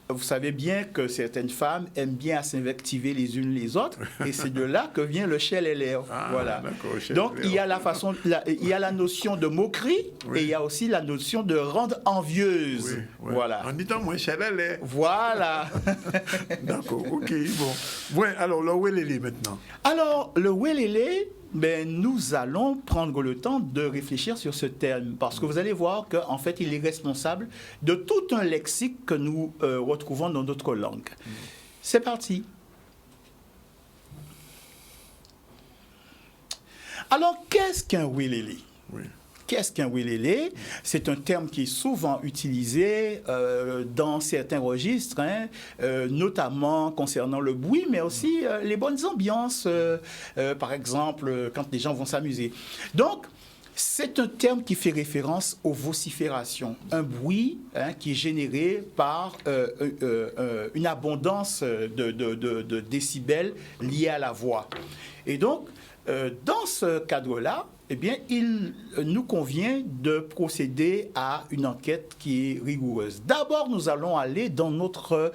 vous savez bien que certaines femmes aiment bien s'invectiver les unes les autres, et c'est de là que vient le chelele. Voilà. Donc, il y a il y a la notion de moquerie, et il y a aussi la notion de rendre envieuse. Voilà. En disant moins chelele. Voilà. D'accord, ok, bon. Ouais, alors, le Ouelele maintenant. Alors, le Ouelele, nous allons prendre le temps de réfléchir sur ce terme, parce que vous allez voir qu'en fait, il est responsable de tout un lexique que nous retrouvons dans d'autres langues. C'est parti. Alors, qu'est-ce qu'un Ouelele ? Qu'est-ce qu'un Ouelele ? C'est un terme qui est souvent utilisé dans certains registres, notamment concernant le bruit, mais aussi les bonnes ambiances, par exemple, quand les gens vont s'amuser. Donc, c'est un terme qui fait référence aux vociférations, un bruit qui est généré par une abondance de décibels liés à la voix. Et donc, dans ce cadre-là, eh bien, il nous convient de procéder à une enquête qui est rigoureuse. D'abord, nous allons aller dans notre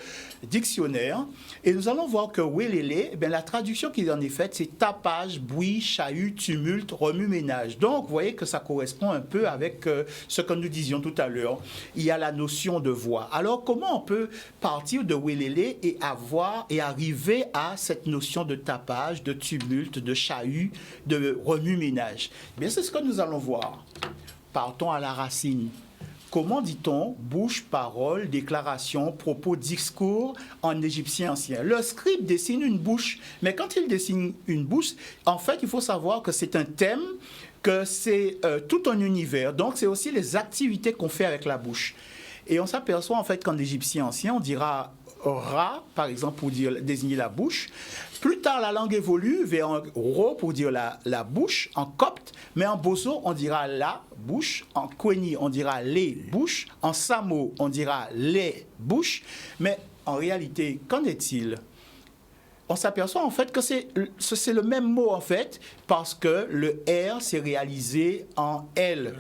dictionnaire et nous allons voir que Ouelele, eh bien, la traduction qui en est faite, c'est tapage, bruit, chahut, tumulte, remue-ménage. Donc, vous voyez que ça correspond un peu avec ce que nous disions tout à l'heure. Il y a la notion de voix. Alors, comment on peut partir de Ouelele et arriver à cette notion de tapage, de tumulte, de chahut, de remue-ménage ? Bien, c'est ce que nous allons voir. Partons à la racine. comment dit-on bouche, parole, déclaration, propos, discours en égyptien ancien. Le scribe dessine une bouche, mais quand il dessine une bouche, en fait, il faut savoir que c'est un thème, que c'est tout un univers. Donc, c'est aussi les activités qu'on fait avec la bouche. Et on s'aperçoit, en fait, qu'en égyptien ancien, on dira ra, par exemple, pour désigner la bouche. Plus tard, la langue évolue vers un ro pour dire la bouche, en copte, mais en bozo, on dira la bouche, en kweni, on dira les bouches, en samo, on dira les bouches. Mais en réalité, qu'en est-il? On s'aperçoit en fait que c'est le même mot en fait, parce que le R s'est réalisé en L.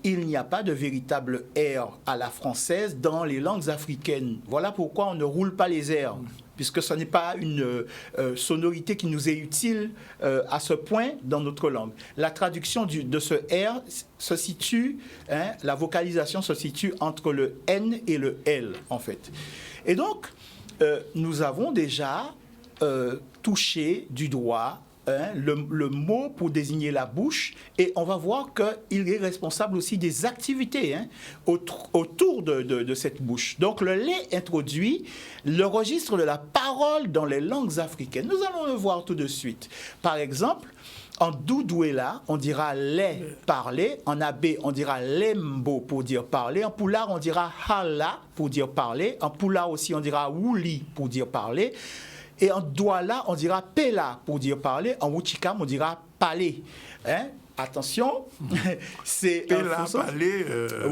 Il n'y a pas de véritable R à la française dans les langues africaines. Voilà pourquoi on ne roule pas les R, puisque ce n'est pas une sonorité qui nous est utile à ce point dans notre langue. La traduction de ce R se situe, la vocalisation se situe entre le N et le L en fait. Et donc, nous avons déjà touché du doigt le mot pour désigner la bouche, et on va voir qu'il est responsable aussi des activités autour de cette bouche. Donc le lait introduit le registre de la parole dans les langues africaines. Nous allons le voir tout de suite. Par exemple, en Doudouela, on dira les parler. En Abé, on dira lembo pour dire parler. En Poulard, on dira hala pour dire parler. En Poulard aussi, on dira wouli pour dire parler. Et en Douala, on dira pela pour dire parler. En Wuchikam, on dira parler. Attention, c'est pela, parler.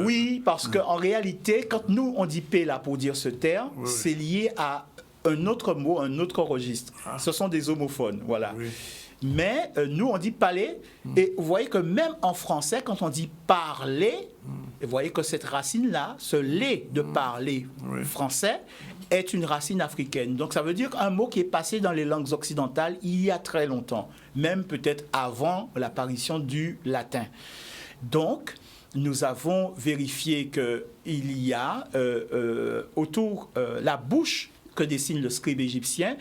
Oui, parce qu'en réalité, quand nous, on dit pela pour dire ce terme, c'est lié à un autre mot, un autre registre. Ce sont des homophones, voilà. Oui. Mais nous, on dit parler. Et vous voyez que même en français, quand on dit parler, vous voyez que cette racine-là, ce lait de parler français, est une racine africaine. Donc ça veut dire un mot qui est passé dans les langues occidentales il y a très longtemps, même peut-être avant l'apparition du latin. Donc, nous avons vérifié qu'il y a autour la bouche que dessine le scribe égyptien,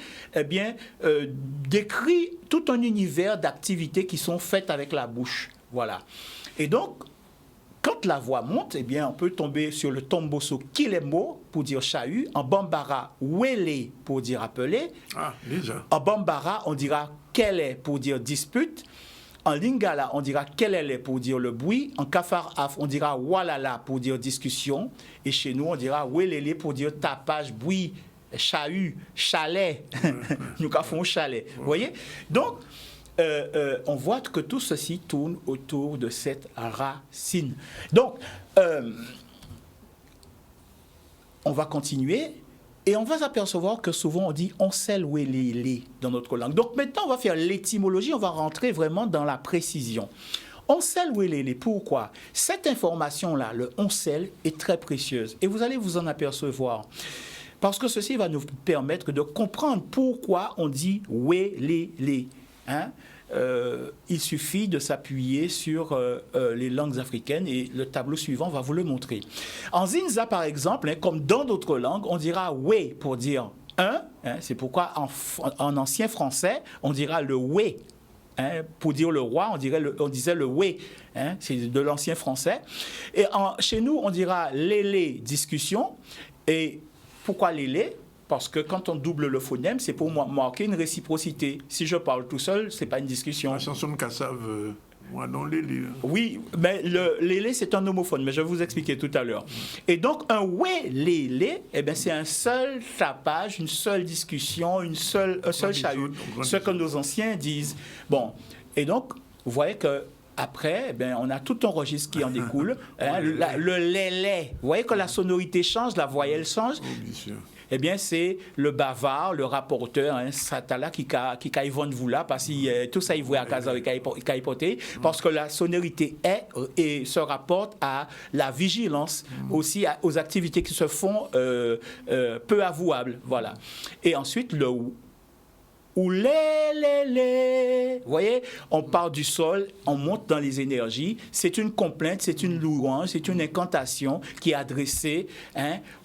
décrit tout un univers d'activités qui sont faites avec la bouche. Voilà. Et donc, quand la voix monte, on peut tomber sur le tomboso kilemo pour dire chahut, en bambara wele pour dire appeler, en bambara on dira kele pour dire dispute, en lingala on dira kelele pour dire le bruit, en kafaraf on dira walala pour dire discussion, et chez nous on dira welele pour dire tapage, bruit, chahut, chalet, nous avons chalet. Vous voyez? Donc, on voit que tout ceci tourne autour de cette racine. Donc, on va continuer et on va s'apercevoir que souvent on dit on sait où est les dans notre langue. Donc maintenant, on va faire l'étymologie, on va rentrer vraiment dans la précision. On sait où est les. Pourquoi? Cette information-là, le on sait, est très précieuse et vous allez vous en apercevoir. Parce que ceci va nous permettre de comprendre pourquoi on dit oué les. Il suffit de s'appuyer sur les langues africaines et le tableau suivant va vous le montrer. En Zinza, par exemple, comme dans d'autres langues, on dira « we » pour dire « un ». C'est pourquoi en ancien français, on dira le « we ». Pour dire le roi, on disait le « we ». C'est de l'ancien français. Et chez nous, on dira « lélé » discussion. Et pourquoi « lélé » ? Parce que quand on double le phonème, c'est pour marquer une réciprocité. Si je parle tout seul, ce n'est pas une discussion. La chanson de Kassav, moi non lélé. Oui, mais le lélé, c'est un homophone, mais je vais vous expliquer tout à l'heure. Et donc, un ouais lélé, c'est un seul tapage, une seule discussion, un seul chahut. Ce que nos anciens disent. Bon, et donc, vous voyez que après, on a tout un registre qui en découle. Le lélé. Vous voyez que la sonorité change, la voyelle change. C'est le bavard, le rapporteur, Satala, qui a Yvonne Voula, parce que tout ça, il voit à Kaza, il a hypothé, parce que la sonorité est et se rapporte à la vigilance, aussi aux activités qui se font peu avouables. Voilà. Et ensuite, le ou les. Vous voyez, on part du sol, on monte dans les énergies. C'est une complainte, c'est une louange, c'est une incantation qui est adressée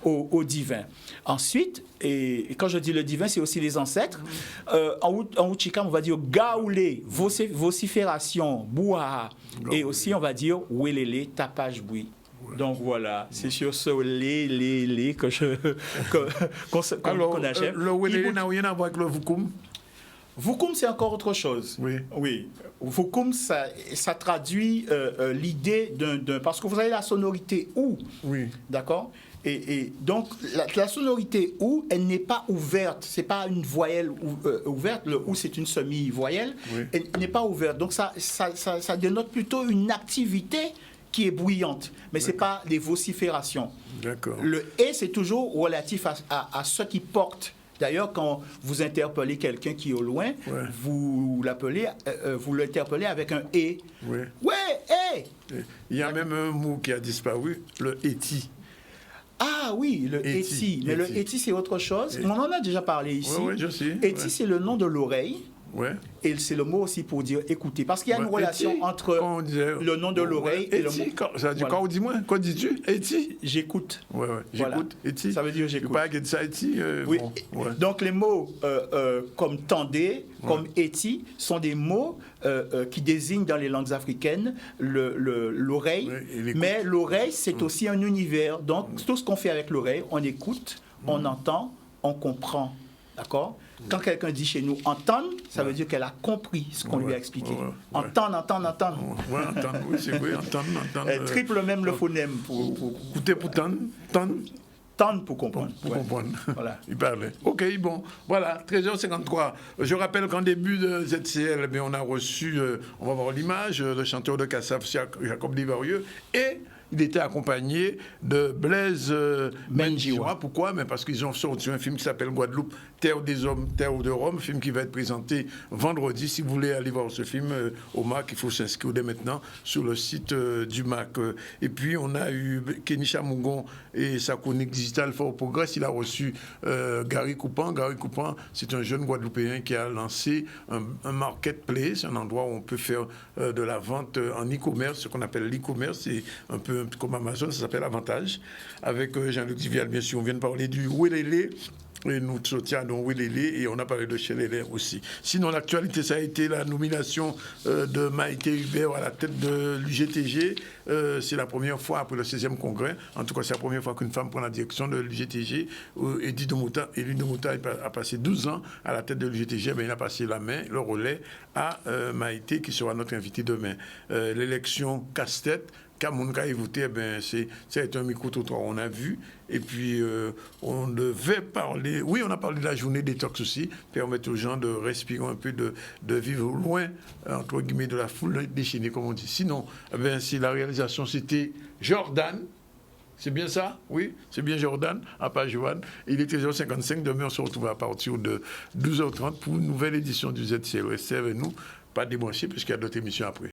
au divin. Ensuite, et quand je dis le divin, c'est aussi les ancêtres. En Wuchikam, on va dire gaoulé, vocifération, bouaha. Et aussi, on va dire welele, tapage boui. Donc voilà, c'est sur ce les que qu'on achève. Le Welele n'a rien à voir avec le Voukoum? Voukoum, c'est encore autre chose. Oui. Voukoum, ça traduit l'idée d'un... Parce que vous avez la sonorité ou. Oui. D'accord? Et donc, la sonorité ou, elle n'est pas ouverte. C'est pas une voyelle ouverte. Le ou, c'est une semi-voyelle. Oui. Elle n'est pas ouverte. Donc, ça dénote plutôt une activité qui est bruyante. Mais ce n'est pas des vociférations. D'accord. Le « et », c'est toujours relatif à ce qui porte. D'ailleurs, quand vous interpellez quelqu'un qui est au loin, vous l'interpellez avec un « et ». Oui. Ouais, « et ». Il y a même un mot qui a disparu, le « eti ». Ah oui, le eti. Mais le eti, c'est autre chose. On en a déjà parlé ici. Oui, je sais. Eti, c'est le nom de l'oreille. Ouais. Et c'est le mot aussi pour dire écouter. Parce qu'il y a une relation entre le nom de l'oreille et le mot... Ça veut dire quoi, dis-moi? Quoi dis-tu? Eti? J'écoute. Ouais. J'écoute. Eti? Ça veut dire j'écoute. Pas que ça, Eti? Oui. Donc les mots comme tendez, comme eti, sont des mots qui désignent dans les langues africaines l'oreille. Mais l'oreille, c'est aussi un univers. Donc tout ce qu'on fait avec l'oreille, on écoute, on entend, on comprend. D'accord? Quand quelqu'un dit chez nous « entendre », ça veut dire qu'elle a compris ce qu'on lui a expliqué. Entendre. Ouais, entendre, oui, c'est vrai, entendre. Elle triple même le phonème pour écouter, pour tendre. Tendre pour comprendre. Pour comprendre. Voilà. Il parlait. OK, bon, voilà, 13h53. Je rappelle qu'en début de ZCL, on a reçu, on va voir l'image, le chanteur de Kassav, Jacob Desvarieux, et il était accompagné de Blaise Menjiwa. Pourquoi? Mais parce qu'ils ont sorti un film qui s'appelle Guadeloupe, Terre des Hommes, Terre de Rome, film qui va être présenté vendredi. Si vous voulez aller voir ce film au MAC, il faut s'inscrire dès maintenant sur le site du MAC. Et puis, on a eu Kenisha Mougon et sa chronique digitale Fort Progress. Il a reçu Gary Coupan. Gary Coupan, c'est un jeune Guadeloupéen qui a lancé un marketplace, un endroit où on peut faire de la vente en e-commerce, ce qu'on appelle l'e-commerce. C'est un peu comme Amazon, ça s'appelle Avantage. Avec Jean-Luc Divial, bien sûr, on vient de parler du Welele. Et nous soutiendons Welele et on a parlé de Chelele aussi. Sinon, l'actualité, ça a été la nomination de Maïté Hubert à la tête de l'UGTG. C'est la première fois après le 16e congrès. En tout cas, c'est la première fois qu'une femme prend la direction de l'UGTG. Elie de Mouta a passé 12 ans à la tête de l'UGTG. Il a passé la main, le relais à Maïté, qui sera notre invité demain. L'élection casse-tête. Kamounka a voté, c'est un micro-trottoir, on a vu. Et puis, on devait parler... Oui, on a parlé de la journée détox aussi, permettre aux gens de respirer un peu, de vivre loin, entre guillemets, de la foule déchaînée, comme on dit. Sinon, si la réalisation, c'était Jordan. C'est bien ça? Oui, c'est bien Jordan, à Pajoine. Il est 13h55. Demain, on se retrouve à partir de 12h30 pour une nouvelle édition du ZCL. Restez avec nous, pas débrancher, puisqu'il y a d'autres émissions après.